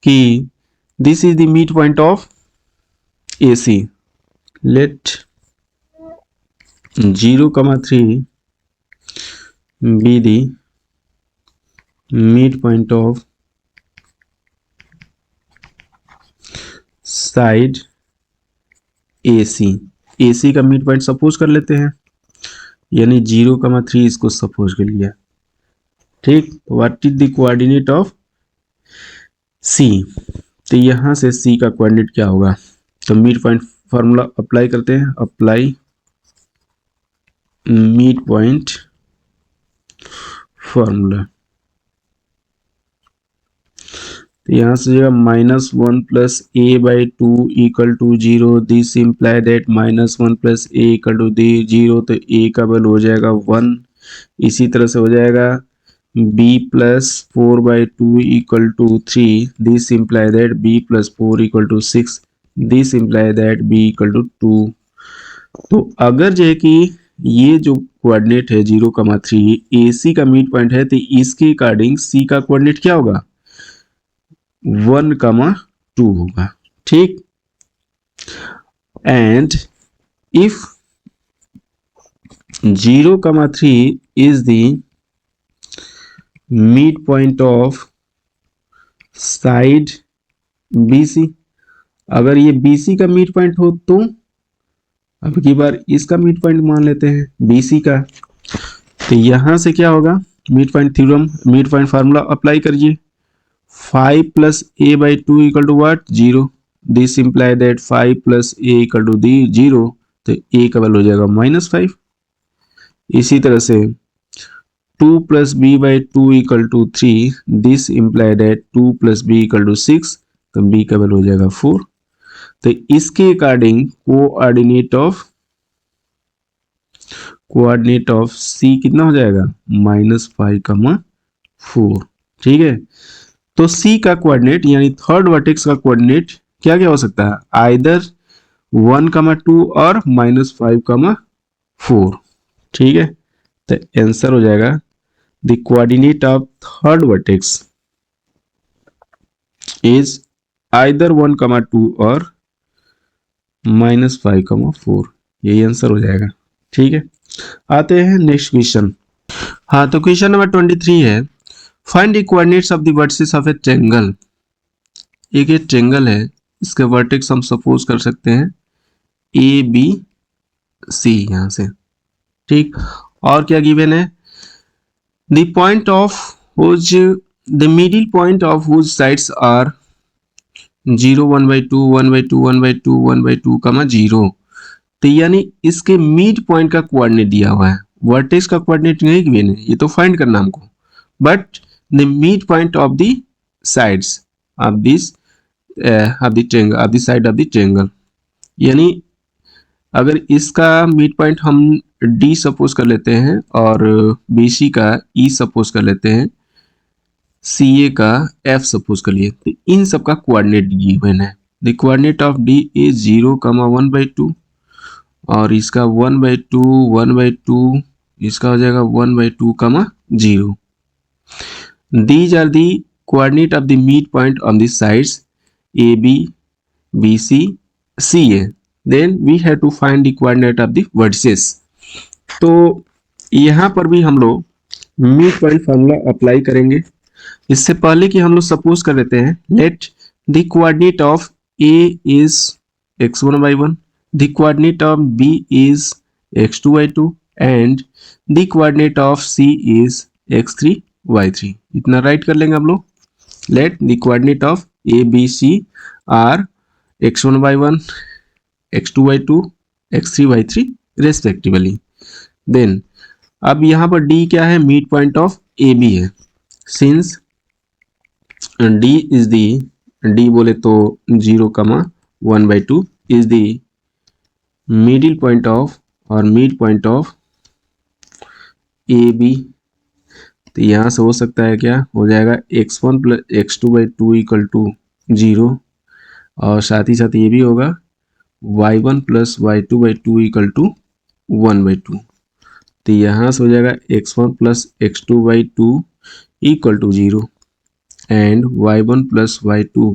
A: कि this is the mid point of A C. Let 0,3 be the midpoint of side AC। AC का मिड पॉइंट सपोज कर लेते हैं, यानी 0,3 इसको सपोज कर लिया। ठीक, what is the coordinate of C? तो यहां से C का कोऑर्डिनेट क्या होगा? तो मिड पॉइंट फॉर्मूला अप्लाई करते हैं। Apply mid point formula. तो यहाँ से जाएगा -1 + a/2 = 0। This imply that -1 + a = 0। तो a का वैल्यू हो जाएगा 1। इसी तरह से हो जाएगा b + 4/2 = 3। This imply that b + 4 = 6। This imply that b = 2। तो अगर जो है कि ये जो कोऑर्डिनेट है 0,3 AC का मिड पॉइंट है, तो इसके अकॉर्डिंग C का कोऑर्डिनेट क्या होगा? 1,2 होगा। ठीक, and if 0,3 is the mid point of side BC, अगर ये BC का मिड पॉइंट हो तो अब की बार इसका मिड पॉइंट मान लेते हैं BC का। तो यहां से क्या होगा? Mid point theorem, mid point formula apply करिए। 5 + a/2 = what? 0। This imply that 5 + a = 0। तो a का वैल्यू हो जाएगा -5। इसी तरह से 2 + b/2 = 3। This imply that 2 + b = 6। तो b का वैल्यू हो जाएगा 4। तो इसके अकॉर्डिंग कोऑर्डिनेट ऑफ C कितना हो जाएगा? -5, 4। ठीक है, तो C का कोऑर्डिनेट यानी थर्ड वर्टेक्स का कोऑर्डिनेट क्या क्या हो सकता है? आइदर 1,2 और -5, 4। ठीक है, तो आंसर हो जाएगा the coordinate of third vertex is either 1,2 और -5, 4। यही आंसर हो जाएगा। ठीक है, आते हैं नेक्स्ट क्वेश्चन। हाँ, तो क्वेश्चन नंबर 23 है, find the coordinates of the vertices of a triangle. एक ये ट्रायंगल है, इसके वर्टेक्स हम सपोज कर सकते हैं ABC यहां से। ठीक, और क्या गिवन है? The point of whose the middle point of whose sides are 0, 1/2, 1/2, 1/2, 1/2, 0। तो यानी इसके मिड पॉइंट का कोऑर्डिनेट दिया हुआ है, वर्टेक्स का कोऑर्डिनेट नहीं गिवन है, ये तो फाइंड करना हमको। But the mid point of the sides of this of the triangle, of the side of the triangle, यानी अगर इसका मिड पॉइंट हम D सपोज कर लेते हैं और BC का E सपोज कर लेते हैं, CA का F सपोज कर लिए, तो इन सब का कोऑर्डिनेट गिवन है। The coordinate of D is 0, 1/2 और इसका 1/2, 1/2, इसका हो जाएगा 1/2, 0। These are the coordinate of the midpoint on the sides AB, BC, CA. Then we have to find the coordinate of the vertices. तो यहाँ पर भी हम लोग मिड पॉइंट फार्मूला अप्लाई करेंगे। इससे पहले कि हम लोग सपोज कर लेते हैं, late the coordinate of A is x1/1, the coordinate of B is x2/2 and the coordinate of C is x3/3। इतना राइट कर लेंगे हम लोग। Let the coordinate of A, B, C are x1/1, x2/2 x3 y3 respectively. Then अब यहाँ पर d क्या है, mid point of A B है। Since d is the, d बोले तो 0,1/2 is the middle point of और mid point of A B. तो यहाँ से हो सकता है क्या हो जाएगा, x1 plus x2/2 equal to 0, और साथ ही साथ ये भी होगा y1 plus y2/2 equal to 1/2। तो यहाँ से हो जाएगा x1 plus x2/2 equal to 0 and y1 plus y2,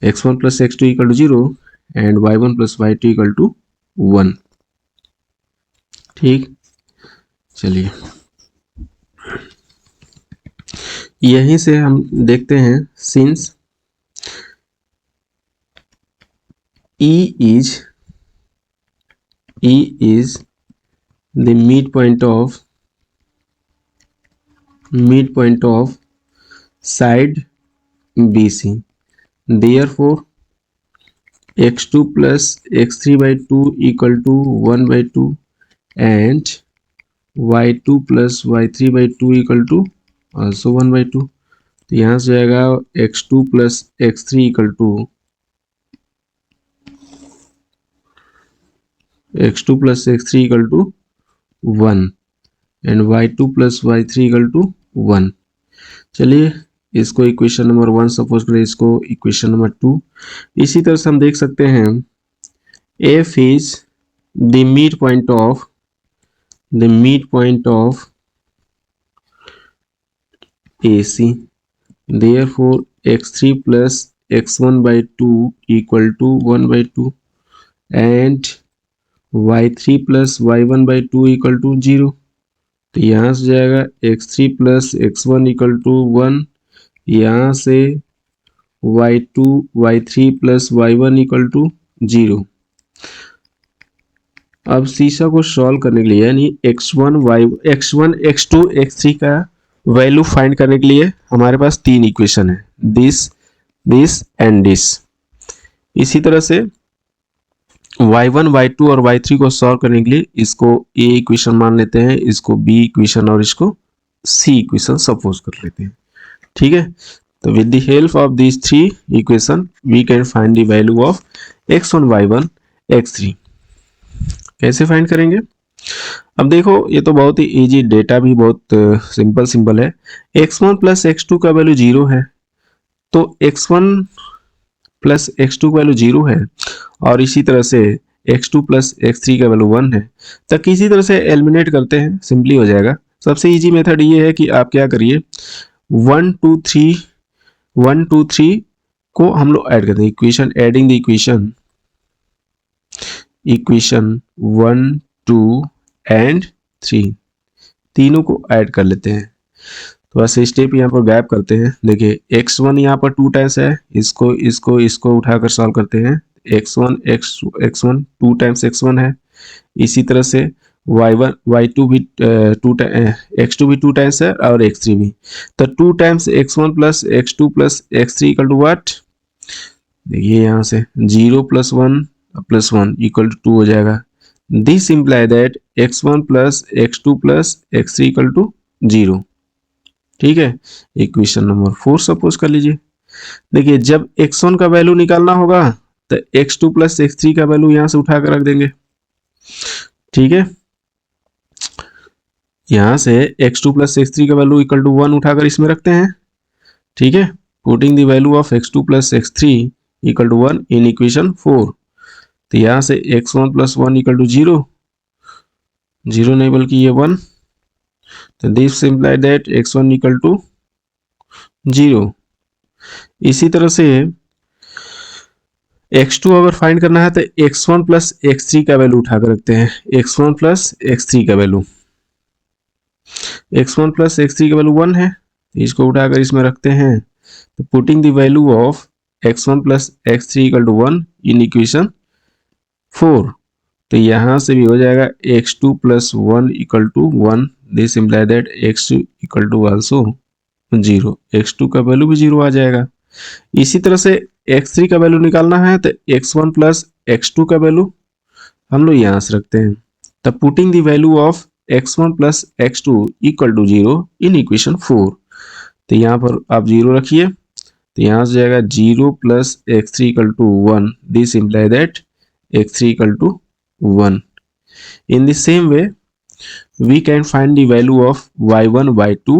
A: x1 plus x2 equal to 0 and y1 plus y2 equal to 1। ठीक, चलिए यहीं से हम देखते हैं, since E is the midpoint of side BC, therefore x2 plus x3/2 equal to 1/2 and y2 plus y3/2 equal to also 1/2। तो यहाँ से आएगा x2 plus x3 equal to x2 plus x3 equal to 1 and y2 plus y3 equal to 1। चलिए इसको equation number 1 suppose करें, इसको equation number 2। इसी तरह से हम देख सकते हैं f is the midpoint of AC, therefore x3 plus x1/2 equal to 1/2 and y3 plus y1/2 equal to 0। तो यहाँ से जाएगा x3 plus x1 equal to 1, यहाँ से y3 plus y1 equal to 0। अब सीसा को सॉल्व करने के लिए यानी x1 x2 x3 का वैल्यू फाइंड करने के लिए हमारे पास तीन इक्वेशन है, दिस एंड दिस। इसी तरह से y1 y2 और y3 को सॉल्व करने के लिए इसको a इक्वेशन मान लेते हैं, इसको b इक्वेशन और इसको c इक्वेशन सपोज कर लेते हैं। ठीक है, तो with the help of this three equation we can find the value of x1 y1 x3। कैसे फाइंड करेंगे, अब देखो ये तो बहुत ही इजी, डेटा भी बहुत सिंपल है। x1 प्लस x2 का वैल्यू 0 है, तो x1 प्लस x2 का वैल्यू 0 है और इसी तरह से x2 प्लस x3 का वैल्यू 1 है। तो किसी तरह से एलिमिनेट करते हैं, सिंपली हो जाएगा। सबसे इजी मेथड ये है कि आप क्या करिए, 1 2 3 को हम लोग ऐड करते हैं, equation adding the equation 1 2 and 3 तीनों को ऐड कर लेते हैं। तो बस स्टेप यहाँ पर गैप करते हैं। देखिए x1 यहाँ पर 2 टाइम्स है, इसको उठाकर सॉल्व करते हैं। x1 2 टाइम्स x1 है, इसी तरह से y2 भी x2 भी 2 टाइम्स है और x3 भी। तो 2 times x1 plus x2 plus x3 equal to what, देखिए यहाँ से 0 प्लस 1 प्लस 1 इक्वल टू 2 हो जाएगा। This imply that x1 plus x2 plus x3 equal to 0। ठीक है, इक्वेशन नंबर 4 सपोज कर लीजिए। देखिए जब x1 का वैल्यू निकालना होगा तो x2 प्लस x3 का वैल्यू यहां से उठाकर रख देंगे। ठीक है, यहां से x2 प्लस x3 का वैल्यू इक्वल टू 1 उठाकर इसमें रखते हैं। ठीक है, putting the value of x2 plus x3 equal to 1 in equation 4। तो यहां से x1 प्लस 1 इक्वल टू 0 नहीं बल्कि ये 1। तो this imply that x1 equal to 0। इसी तरह से x2 अगर फाइंड करना है तो x1 प्लस x3 का वैल्यू उठाकर रखते हैं। x1 प्लस x3 का वैल्यू, x1 प्लस x3 का वैल्यू 1 है, इसको उठाकर इसमें रखते हैं। तो putting the value of x1 plus x3 equal to 1 in equation 4। तो यहां से भी हो जाएगा x2 plus 1 equal to 1। This imply that x2 equal to also 0, x2 का वैल्यू भी 0 आ जाएगा। इसी तरह से x3 का वैल्यू निकालना है तो x1 प्लस x2 का वैल्यू हम लोग यहाँ से रखते हैं। तब putting the value of x1 plus x2 equal to 0 in equation 4, तो यहाँ पर आप 0 रखिए, तो यहाँ से जाएगा 0 plus x3 equal to 1, this imply that x3 equal to 1। In the same way we can find the value of y1, y2,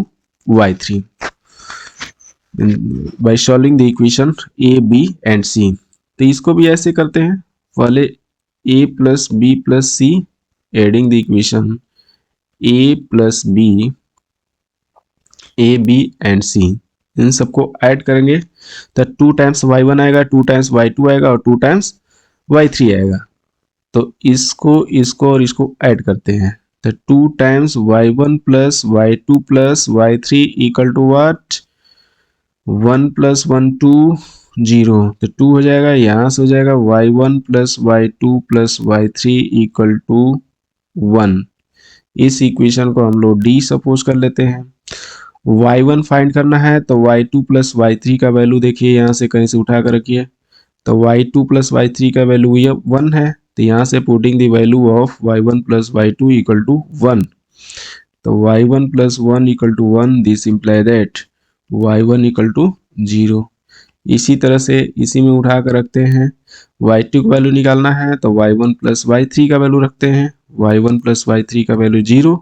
A: y3 by solving the equation a, b and c। तो इसको भी ऐसे करते हैं, पहले a plus b plus c adding the equation a plus b, a, b and c, इन सबको add करेंगे तो 2 टाइम्स y1 आएगा, 2 टाइम्स y2 आएगा और 2 टाइम्स y3 आएगा। तो इसको और इसको ऐड करते हैं, तो 2 times y1 plus y2 plus y3 equal to what, 1 plus 1 2 0, तो 2 हो जाएगा, यहाँ से हो जाएगा y1 plus y2 plus y3 equal to 1। इस इक्वेशन को हम लोग डी सपोज कर लेते हैं। y1 फाइंड करना है तो y2 प्लस y3 का वैल्यू देखिए यहाँ से कहीं से उठा कर रखिए, तो y2 प्लस y3 का वैल्यू ये 1 है, तो यहाँ से putting the value of y1 plus y2 equal to 1, तो y1 plus 1 equal to 1, this imply that y1 equal to 0। इसी तरह से इसी में उठा कर रखते हैं, y2 का वैल्यू निकालना है तो y1 प्लस y3 का वैल्यू रखते हैं, y1 प्लस y3 का वैल्यू 0,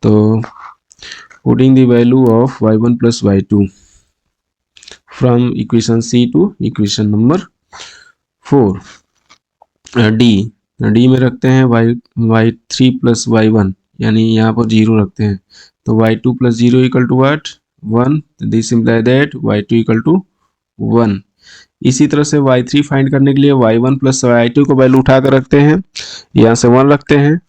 A: तो putting the value of y1 plus y2 from equation C to equation number 4, D में रखते हैं y3 प्लस y1, यानी यहाँ पर 0 रखते हैं, तो y2 plus 0 equal to what 1, this imply that y2 equal to 1। इसी तरह से y3 फाइंड करने के लिए y1 प्लस y2 को वैल्यू उठा कर रखते हैं, यहाँ से 1 रखते हैं,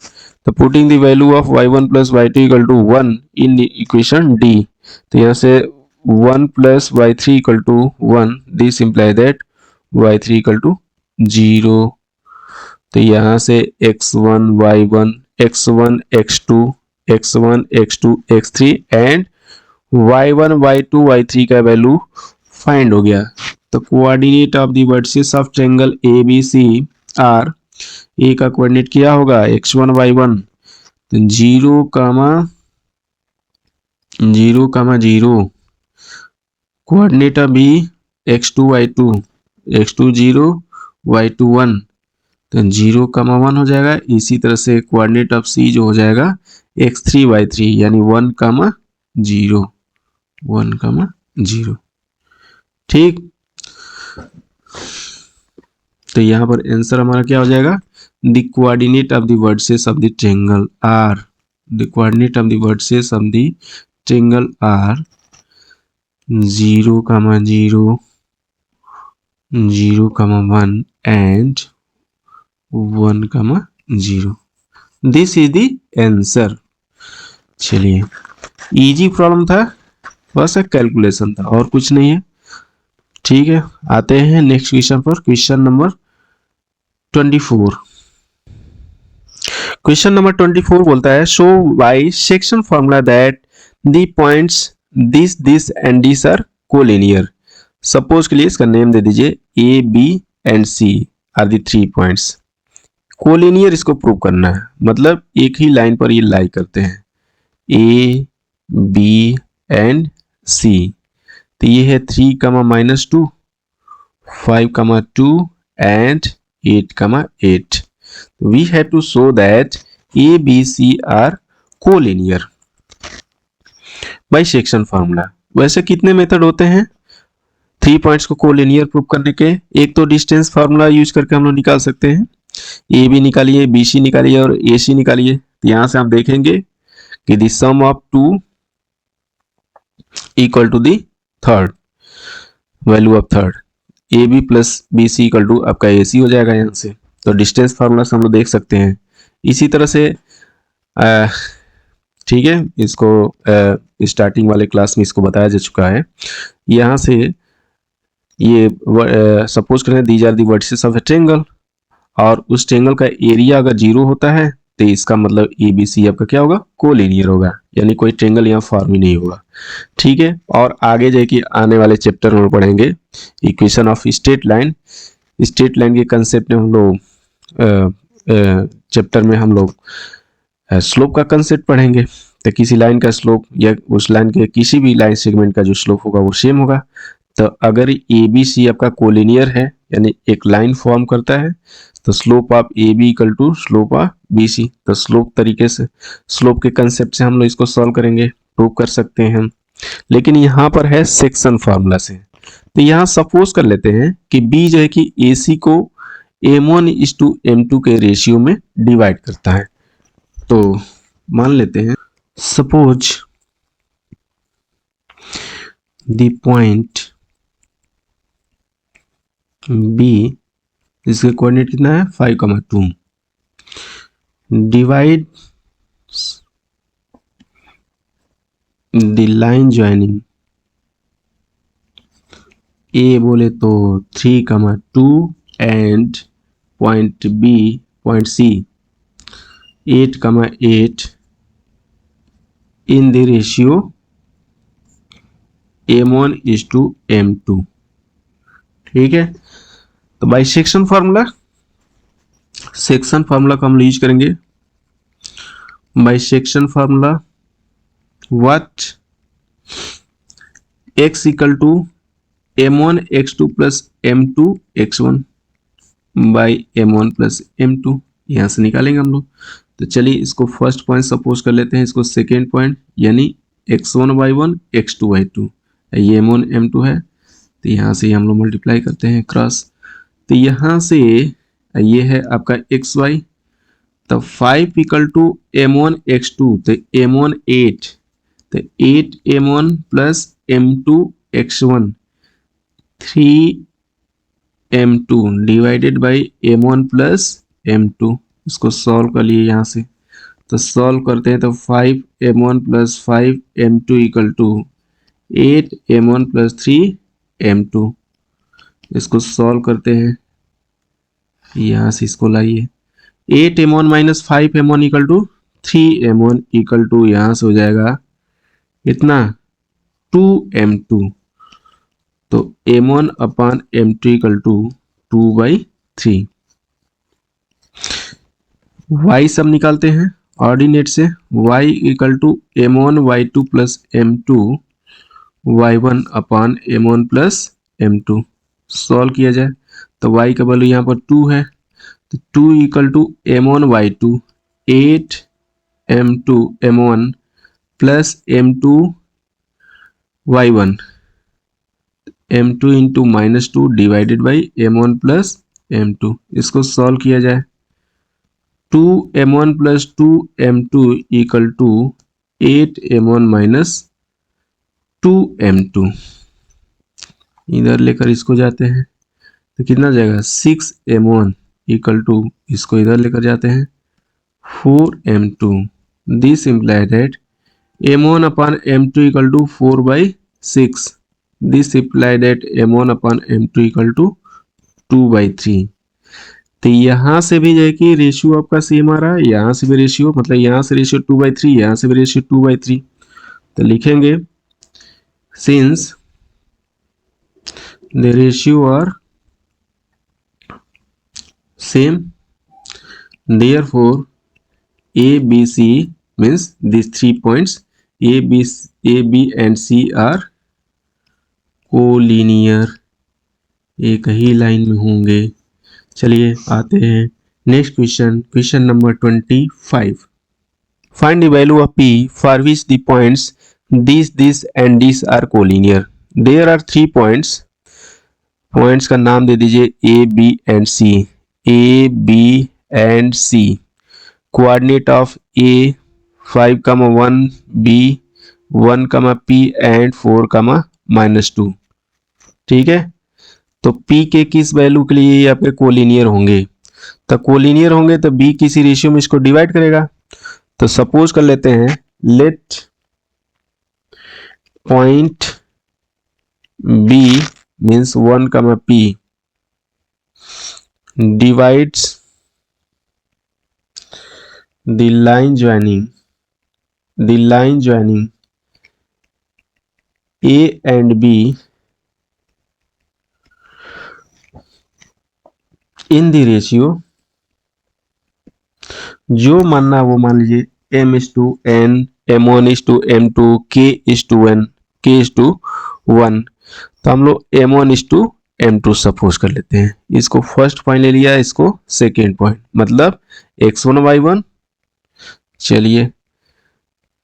A: तो putting the value of y1 plus y2 equal to 1 in equation D, तो यहाँ से 1 plus y3 equal to 1, this imply that y3 equal to 0। तो यहाँ से x1 y1 x1 x2 x1 x2 x3 and y1 y2 y3 का value find हो गया। तो coordinate of the vertices of triangle A B C are, A का coordinate क्या होगा x1 y1, तो 0 comma 0 comma 0, coordinate of B x2 y2, x2 0 y2 1, तो 0 comma 1 हो जाएगा। इसी तरह से कोऑर्डिनेट ऑफ सी जो हो जाएगा x3 y3, यानी 1 कामा 0, 1 कामा 0, ठीक। तो यहाँ पर आंसर हमारा क्या हो जाएगा, the coordinate of the vertices of the triangle are, the coordinate of the vertices of the triangle are 0 comma 0, 0 comma 1 and 1 comma 0, this is the answer. चलिए, इजी प्रॉब्लम था, बस एक कैलकुलेशन था और कुछ नहीं है, ठीक है। आते हैं नेक्स्ट क्वेश्चन पर, क्वेश्चन नंबर 24। क्वेश्चन नंबर 24 बोलता है show by section formula that the points this and this are collinear. Suppose के लिए इसका नेम दे दीजिए A B and C are the 3 points, collinear इसको प्रूव करना है, मतलब एक ही लाइन पर ये लाई करते हैं, ए बी एंड सी। तो ये है 3 comma -2, 5 comma 2 and 8 comma 8। We have to show that A B C are collinear by section formula. वैसे कितने मेथड होते हैं 3 पॉइंट्स को कोलिनियर प्रूव करने के? एक तो डिस्टेंस फार्मूला यूज करके हम लोग निकाल सकते हैं, ए बी निकालिए, बी सी निकालिए और ए सी निकालिए। तो यहां से आप देखेंगे कि the sum of 2 equal to the third value of third, A B plus B C equal to आपका ए सी हो जाएगा यहाँ से। तो डिस्टेंस फार्मूला से हम लोग देख सकते हैं। इसी तरह से ठीक है, इसको स्टार्टिंग वाले क्लास में इसको बताया जा चुका है। यहाँ से ये सपोज करें these are the vertices of a triangle, और उस ट्रायंगल का एरिया अगर 0 होता है तो इसका मतलब ए बी सी आपका क्या होगा, कोलिनियर होगा, यानी कोई ट्रायंगल यहाँ फॉर्म ही नहीं होगा, ठीक है। और आगे जाके आने वाले चैप्टर में पढ़ेंगे equation of straight line. Straight line के कंसेप्ट में हम लोग चैप्टर में हम लोग स्लोप का कंसेप्ट पढ़ेंगे। तो किसी लाइन का स्लोप या उस लाइन के किसी भी लाइन सेगमेंट का जो स्लोप होगा वो सेम होगा। तो अगर ए बी सी आपका कोलिनियर है यानी एक लाइन फॉर्म करता है तो slope of A B equal to slope of B C. तो स्लोप तरीके से स्लोप के कंसेप्ट से हम लोग इसको सॉल्व करेंगे, प्रूव कर सकते हैं हम। लेकिन यहाँ पर है सेक्शन फार्मूला से। तो यहाँ सपोज कर लेते हैं कि बी जो है कि ए सी को m1:m2 के रेशियो में डिवाइड करता है। तो मान लेते हैं सपोज द पॉइंट बी, इसके कोऑर्डिनेट कितना है 5,2, divide the line joining A बोले तो 3,2 and point B point C 8,8 in the ratio m1:m2। ठीक है, तो by section formula, section formula को हम यूज करेंगे। By section formula what x equal to m1x2 plus m2x1 by m1 plus m2, यहां से निकालेंगे हम लोग। तो चलिए इसको फर्स्ट पॉइंट सपोज कर लेते हैं, इसको सेकेंड पॉइंट यानी x1/1 x2/2, ये m1 m2 है। तो यहाँ से हम लोग मल्टीप्लाई करते हैं क्रॉस। तो यहाँ से ये है आपका xy, तो 5 इक्वल टू m1x2, तो m1 8, तो 8m1 plus m2x1 3m2 divided by m1 plus m2। इसको सॉल्व कर लिए यहाँ से, तो सॉल्व करते हैं तो 5m1 plus 5m2 equal to 8m1 plus 3m2। इसको सॉल्व करते हैं, यहाँ से इसको लाइए, 8m1 minus 5m1 equal to 3m1 equal to यहाँ से हो जाएगा इतना 2m2। तो m1 upon m2 equal to 2/3। y सब निकालते हैं ऑर्डिनेट से, y equal to m1y2 plus m2 y1 upon m1 plus m2। Solve किया जाए तो y का वैल्यू यहाँ पर 2 है, तो 2 equal to m1y2 8m2 m1 plus m2 y1 m2 into -2 divided by m1 plus m2। इसको सॉल्व किया जाए 2m1 plus 2m2 equal to 8m1 minus 2m2। इधर लेकर इसको जाते हैं तो कितना जाएगा 6m1 इक्वल टू, इसको इधर लेकर जाते हैं 4m2। This imply that m1 upon m2 equal to 4/6। This imply that m1 upon m2 equal to 2/3। तो यहाँ से भी जो है कि रेशियो आपका सेम आ रहा है, यहाँ से भी रेशियो, मतलब यहाँ से रेशियो 2/3, यहाँ से भी रेशियो 2/3। तो लिखेंगे since the ratio are same therefore A B C means these 3 points A B and C are collinear, एक ही लाइन में होंगे। चलिए आते हैं next question, question number 25। Find the value of P for which the points this and this are collinear. There are 3 points, points का नाम दे दीजिए A B and C। A B and C, coordinate of A 5,1, B 1,P and 4,-2। ठीक है, तो P के किस value के लिए ये आपके कोलिनियर होंगे, तो कोलिनियर होंगे तो B किसी रेशियो में इसको डिवाइड करेगा। तो सपोज कर लेते हैं let point B means 1,P divides the line joining A and B in the ratio जो मानना वो मान लीजिए m/n, m1:m2, k/n, k/1, तो हम लोग m1:m2 सपोज कर लेते हैं। इसको फर्स्ट पॉइंट ले लिया, इसको सेकेंड पॉइंट, मतलब x1 y1। चलिए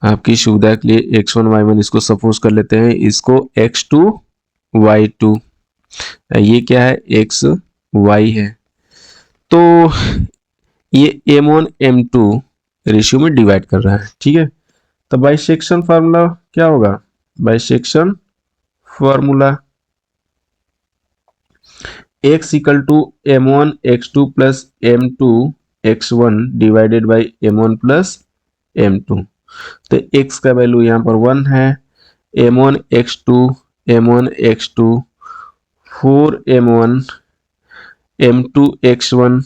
A: आपकी सुविधा के लिए x1 y1 इसको सपोज कर लेते हैं, इसको x2 y2, ये क्या है x y है। तो ये m1 m2 रेशियो में डिवाइड कर रहा है, ठीक है। तो बाइसेक्शन फार्मूला क्या होगा, bisection formula x equal to m1 x2 plus m2 x1 divided by m1 plus m2। तो x का वैल्यू यहाँ पर 1 है, m1 x2 4m1 m2 x1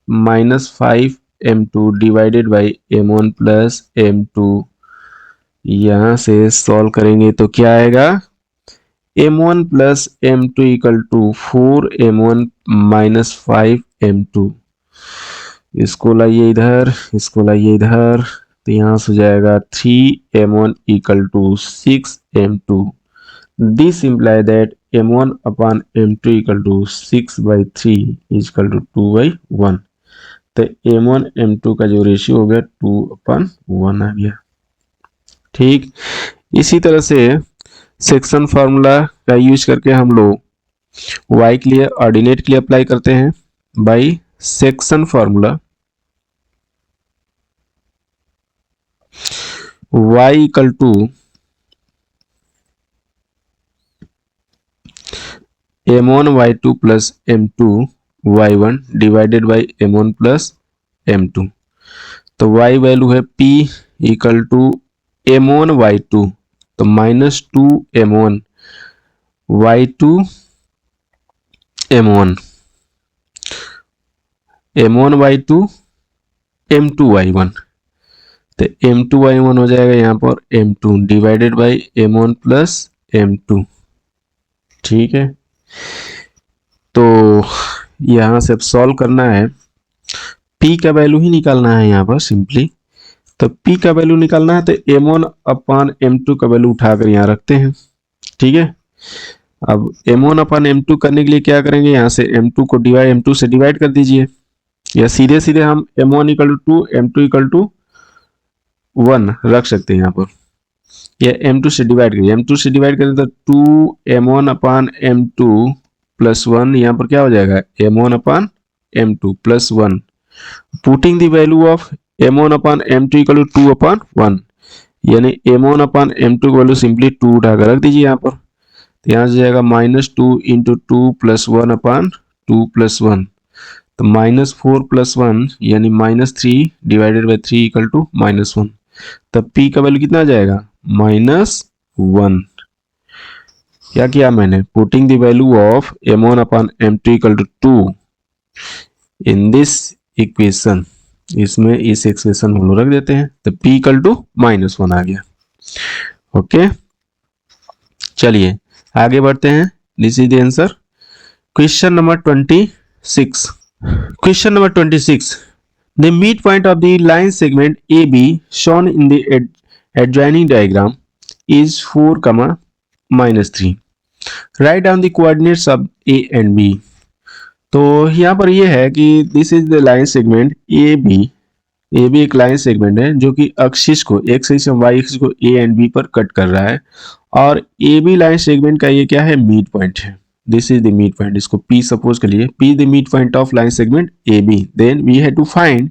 A: minus 5m2 divided by m1 plus m2। यहाँ से solve करेंगे तो क्या आएगा, m1 plus m2 equal to 4m1 minus 5m2। इसको लाइए इधर, इसको लाइए इधर, तो यहाँ से हो जाएगा 3m1 equal to 6m2। This imply that m1 upon m2 equal to 6/3 equal to 2/1। तो m1 m2 का जो रेशियो हो गया 2/1 आ गया। ठीक, इसी तरह से सेक्शन फार्मूला का यूज करके हम लोग y के लिए ऑर्डिनेट के लिए अप्लाई करते हैं। By section formula y equal to m1 y2 plus m2 y1 divided by m1 plus m2। तो y वैल्यू है p equal to m1 y2, तो minus 2m1 y2 m1 y2 m2 y1, तो m2 y1 हो जाएगा यहाँ पर m2 divided by m1 plus m2। ठीक है, तो यहाँ से अब सॉल्व करना है, p का वैल्यू ही निकालना है यहाँ पर सिंपली। तो p का वैल्यू निकालना है तो m1 अपान m2 का वैल्यू उठाकर यहाँ रखते हैं। ठीक है, अब m1 अपान m2 करने के लिए क्या करेंगे, यहाँ से m2 को m2 से डिवाइड कर दीजिए, या सीधे सीधे हम m1 equal to 2 m2 equal to 1 रख सकते हैं यहाँ पर, या m2 से डिवाइड करिए, m2 से डिवाइड करें तो 2m1 अपान m2 प्लस 1, यहाँ पर क्या हो जाएगा m1 upon m2 plus 1। Putting the value of m1 upon m2 equal to 2/1, यानी m1 अपान m2 की वैल्यू सिंपली 2 उठाकर रख दीजिए यहाँ पर, तो यहाँ से जाएगा -2 इंटू 2 प्लस 1 अपान 2 प्लस 1, तो -4 प्लस 1 यानी -3 डिवाइडेड बाई 3 इक्वल टू -1। तब p का वैल्यू कितना आ जाएगा -1। क्या किया मैंने, putting the value of m1 upon m2 equal to 2 in this equation, इसमें इस एक्सप्रेशन हम लोग रख देते हैं, तो p इक्वल टू -1 आ गया। ओके, चलिए आगे बढ़ते हैं। This is the answer. Question number 26। Question number 26, the midpoint of the line segment AB shown in the adjoining diagram is 4, -3. Write down the coordinates of A and B. तो यहाँ पर ये है कि this is the line segment A B एक line segment है जो कि एक्सिस को x एक्सिस और y एक्सिस को a एंड b पर कट कर रहा है, और ए बी लाइन सेगमेंट का ये क्या है, मिड पॉइंट है। This is the mid point, इसको p सपोज करिए, p the mid point of line segment A B, then we have to find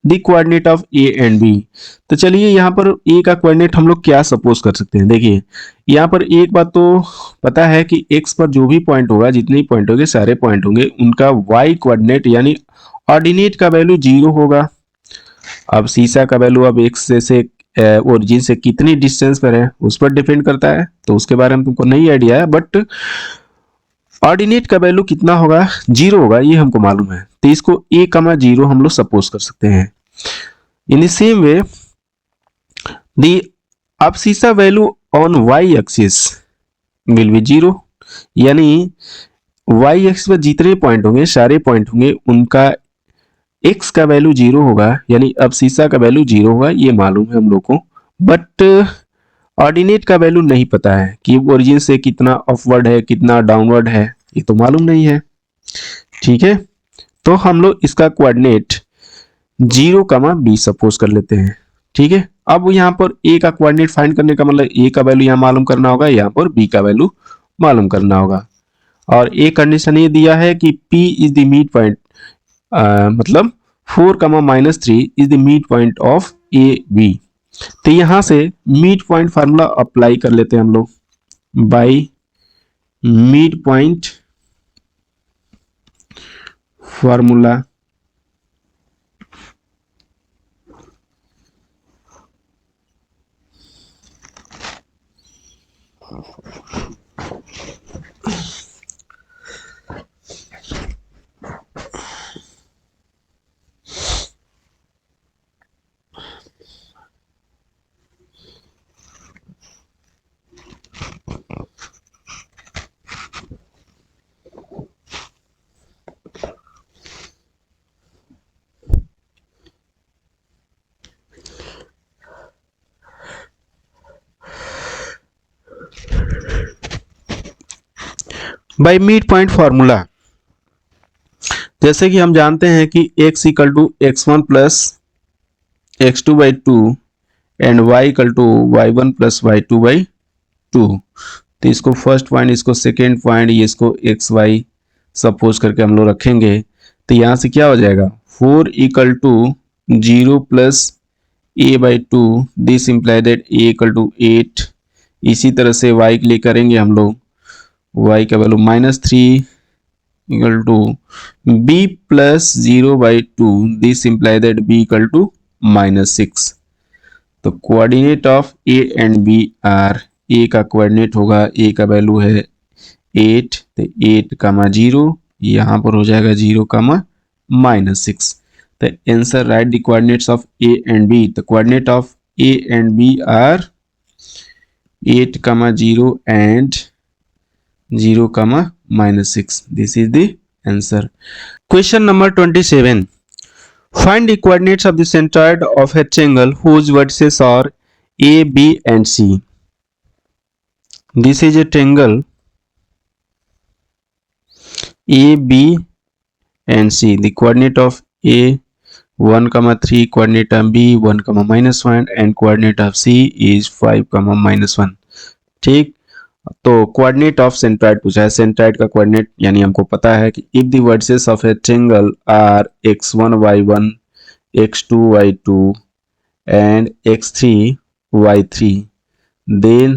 A: the coordinate of a and b। तो चलिए यहाँ पर a का कोऑर्डिनेट हम लोग क्या सपोज कर सकते हैं। देखिए यहाँ पर एक बात तो पता है कि x पर जो भी पॉइंट होगा, जितने पॉइंट होंगे सारे पॉइंट होंगे, उनका y कोऑर्डिनेट यानी ऑर्डिनेट का वैल्यू 0 होगा। अब सीसा का वैल्यू अब x से ओरिजिन से कितनी डिस्टेंस पर है उस पर डिपेंड करता है, तो उसके बारे में तुमको नहीं आइडिया है, बट ऑर्डिनेट का वैल्यू कितना होगा, 0 होगा, ये हमको मालूम है। तो इसको a, 0 हम लोग सपोज कर सकते हैं। इन the same way the abscissa value on y axis will be 0, यानी y एक्सिस पर जितने पॉइंट होंगे सारे पॉइंट होंगे उनका x का वैल्यू 0 होगा, यानी अब्सिसा का वैल्यू 0 होगा, ये मालूम है हम लोग को, बट ऑर्डिनेट का वैल्यू नहीं पता है कि ओरिजिन से कितना अपवर्ड है कितना डाउनवर्ड है, ये तो मालूम नहीं है। ठीक है, तो हम लोग इसका कोऑर्डिनेट 0, b सपोज कर लेते हैं। ठीक है, अब यहाँ पर a का कोऑर्डिनेट फाइंड करने का मतलब a का वैल्यू यहाँ मालूम करना होगा, यहाँ पर b का वैल्यू मालूम करना होगा। और एक कंडीशन ये दिया है कि p is the mid point, मतलब 4, -3 is the mid point of A B. तो यहां से मिड पॉइंट फार्मूला अप्लाई कर लेते हैं हम लोग, by mid point formula. By mid point formula, जैसे कि हम जानते हैं कि x equal to x1 plus x2 by 2 and y equal to y1 plus y2 by 2। तो इसको फर्स्ट पॉइंट, इसको सेकेंड पॉइंट, ये इसको एक्स वाई सपोज करके हम लोग रखेंगे। तो यहाँ से क्या हो जाएगा, 4 equal to 0 plus a by 2, this imply that a equal to 8। इसी तरह से y के लिए करेंगे हम लोग, y का value -3 equal to b plus 0 by 2, this imply that b equal to -6। तो coordinate of a and b are, a का कोऑर्डिनेट होगा, a का वैल्यू है 8, तो 8, 0, यहाँ पर हो जाएगा 0, -6। तो answer write the coordinates of a and b। The coordinate of a and b are 8, 0 and 0, -6। This is the answer. Question number 27, find the coordinates of the centroid of a triangle whose vertices are a, b and c. This is a triangle a, b and c. The coordinate of a 1, 3, coordinate of b 1, -1 and coordinate of c is 5, -1। ठीक, तो coordinate of centroid पूछा है। Centroid का coordinate यानी हमको पता है कि if the vertices of a triangle are x1 y1 x2 y2 and x3 y3, then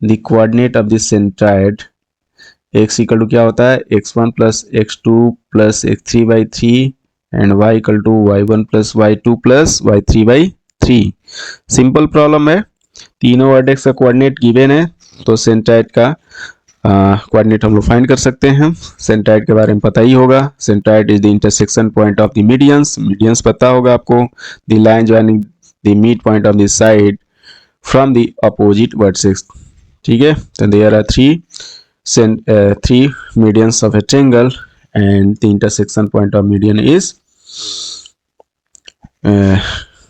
A: the coordinate of the centroid x equal to क्या होता है, x1 plus x2 plus x3 by 3 and y equal to y1 plus y2 plus y3 by 3। Simple problem है, तीनों vertex का coordinate given है, तो centroid का coordinate हम लोग फाइंड कर सकते हैं। सेंट्राइड के बारे में पता ही होगा, centroid is the intersection point of the medians. Medians पता होगा आपको, the line joining the mid point of the side from the opposite vertices. ठीक है, तो there are three medians of a triangle and the intersection point of median is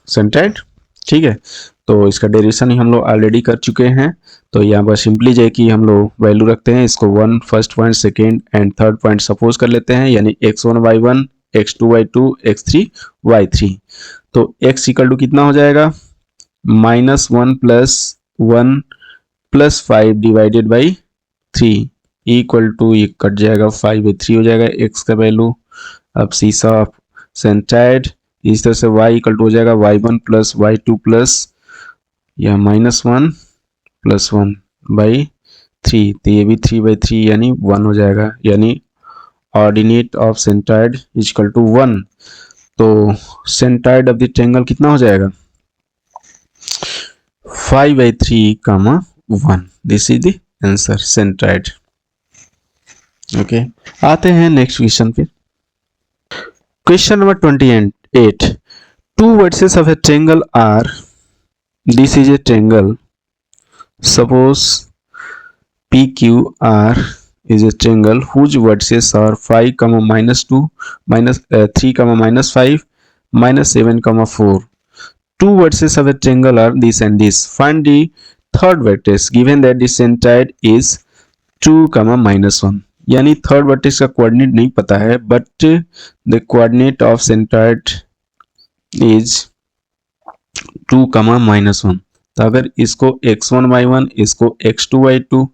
A: centroid. ठीक है, तो इसका डेरिवेशन ही हम लोग ऑलरेडी कर चुके हैं। तो यहाँ पर सिंपली जो है कि हम लोग वैल्यू रखते हैं, इसको 1 first point, second and third point suppose कर लेते हैं, यानी x1 y1 x2 y2 x3 y3। तो x इक्वल टू कितना हो जाएगा, -1 plus 1 plus 5 divided by 3 equal to, ये कट जाएगा 5/3 हो जाएगा x का वैल्यू। अब सीसा ऑफ सेंट्राइड, इस तरह से y इक्वल टू हो जाएगा y1 प्लस y2 प्लस या -1 प्लस 1 बाई 3, तो ये भी 3/3 यानी 1 हो जाएगा, यानी ordinate of centroid equal to 1। तो सेंट्राइड ऑफ द ट्रायंगल कितना हो जाएगा, 5/3, 1। This is the answer, centroid. Okay, आते हैं नेक्स्ट क्वेश्चन पे। Question number 28, two vertices of a triangle are, this is a triangle, suppose PQR is a triangle whose vertices are 5, -2, -3, -5 -7, 4. Two vertices of a triangle are this and this. Find the third vertex given that the centroid is 2, -1. यानी third vertex का coordinate नहीं पता है, but the coordinate of centroid is 2, -1. तो अगर इसको x1y1, इसको x2y2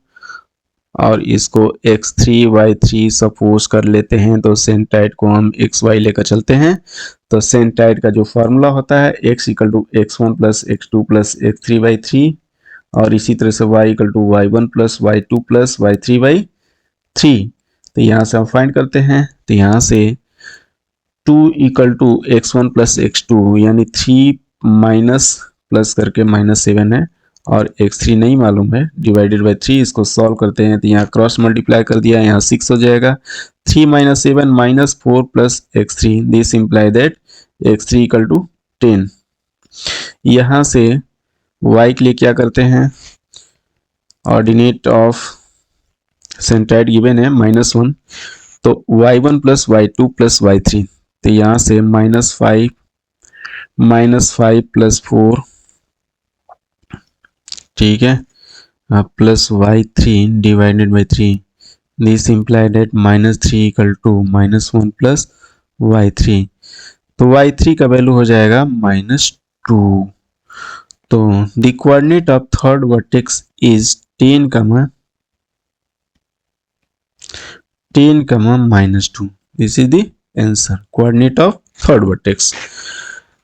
A: और इसको x3y3 सपोज कर लेते हैं, तो सेंट्रॉइड को हम xy लेकर चलते हैं। तो सेंट्रॉइड का जो फॉर्मूला होता है x = x1 + x2 + x3y3, और इसी तरह से y = y1 + y2 + y3y3। तो यहाँ से हम फाइंड करते हैं, तो यहाँ से 2 = x1 + x2 यानी 3 माइनस प्लस करके -7 है, और x3 नहीं मालूम है, डिवाइडेड बाई 3। इसको सॉल्व करते हैं तो यहाँ क्रॉस मल्टीप्लाई कर दिया, यहाँ 6 हो जाएगा। 3 - 7 -4 + x3, this imply that x3 = 10। यहाँ से y के लिए क्या करते हैं, ऑर्डिनेट ऑफ सेंट्रॉइड गिवन है -1, तो y1 + y2 + y3, तो यहाँ से -5 + 4, ठीक है, plus y3 divided by 3, this imply that -3 = -1 + y3, तो y3 का वैल्यू हो जाएगा -2। तो the coordinate of third vertex is 10, -2। This is the answer, coordinate of third vertex.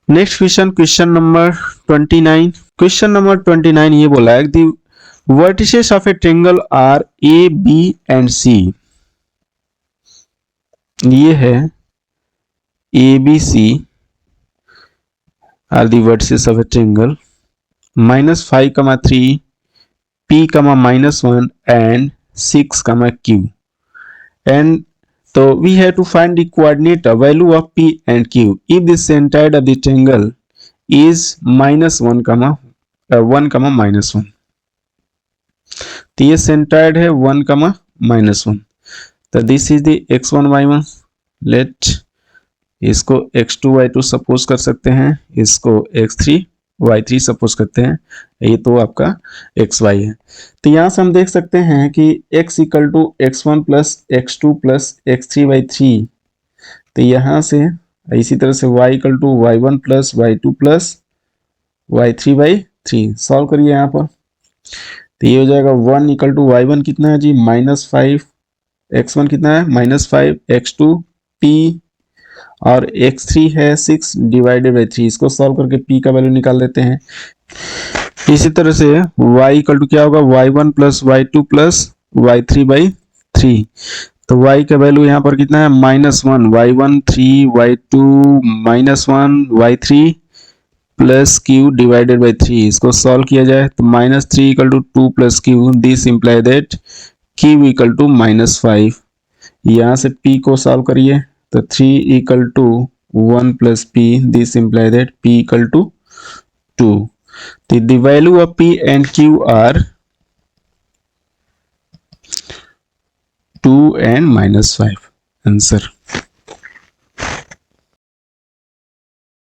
A: Next question number 29। Question number 29 ये बोला है the vertices of a triangle are A, B and C. ये है A, B, C are the vertices of a triangle, -5, 3, p, -1 and 6, q, and so we have to find the coordinate value of p and q if the centroid of the triangle is -1, -1। तो ये centroid है 1, -1। तो this is the x1, y1। Late इसको x2, y2 suppose कर सकते हैं, इसको x3, y3 suppose करते हैं, ये तो आपका xy है। तो यहाँ से हम देख सकते हैं कि x = x1 + x2 + x3/3। तो यहाँ से इसी तरह से y = y1 + y2 + y3/3 solve करिए यहाँ पर, तो ये हो जाएगा 1 = y1 कितना है जी, -5, x1 कितना है -5, x2 p और x3 है 6 डिवाइडेड बाई 3। इसको सॉल्व करके p का वैल्यू निकाल लेते हैं। इसी तरह से y = क्या होगा, y1 + y2 + y3/3। तो y का वैल्यू यहाँ पर कितना है, -1, y1 3, y2 -1, y3 + q divided by 3। इसको सॉल्व किया जाए तो -3 = 2 + q, this imply that q = -5। यहाँ से p को सॉल्व करिए तो 3 = 1 + p, this imply that p = 2। The value of p and q are 2 and -5, answer.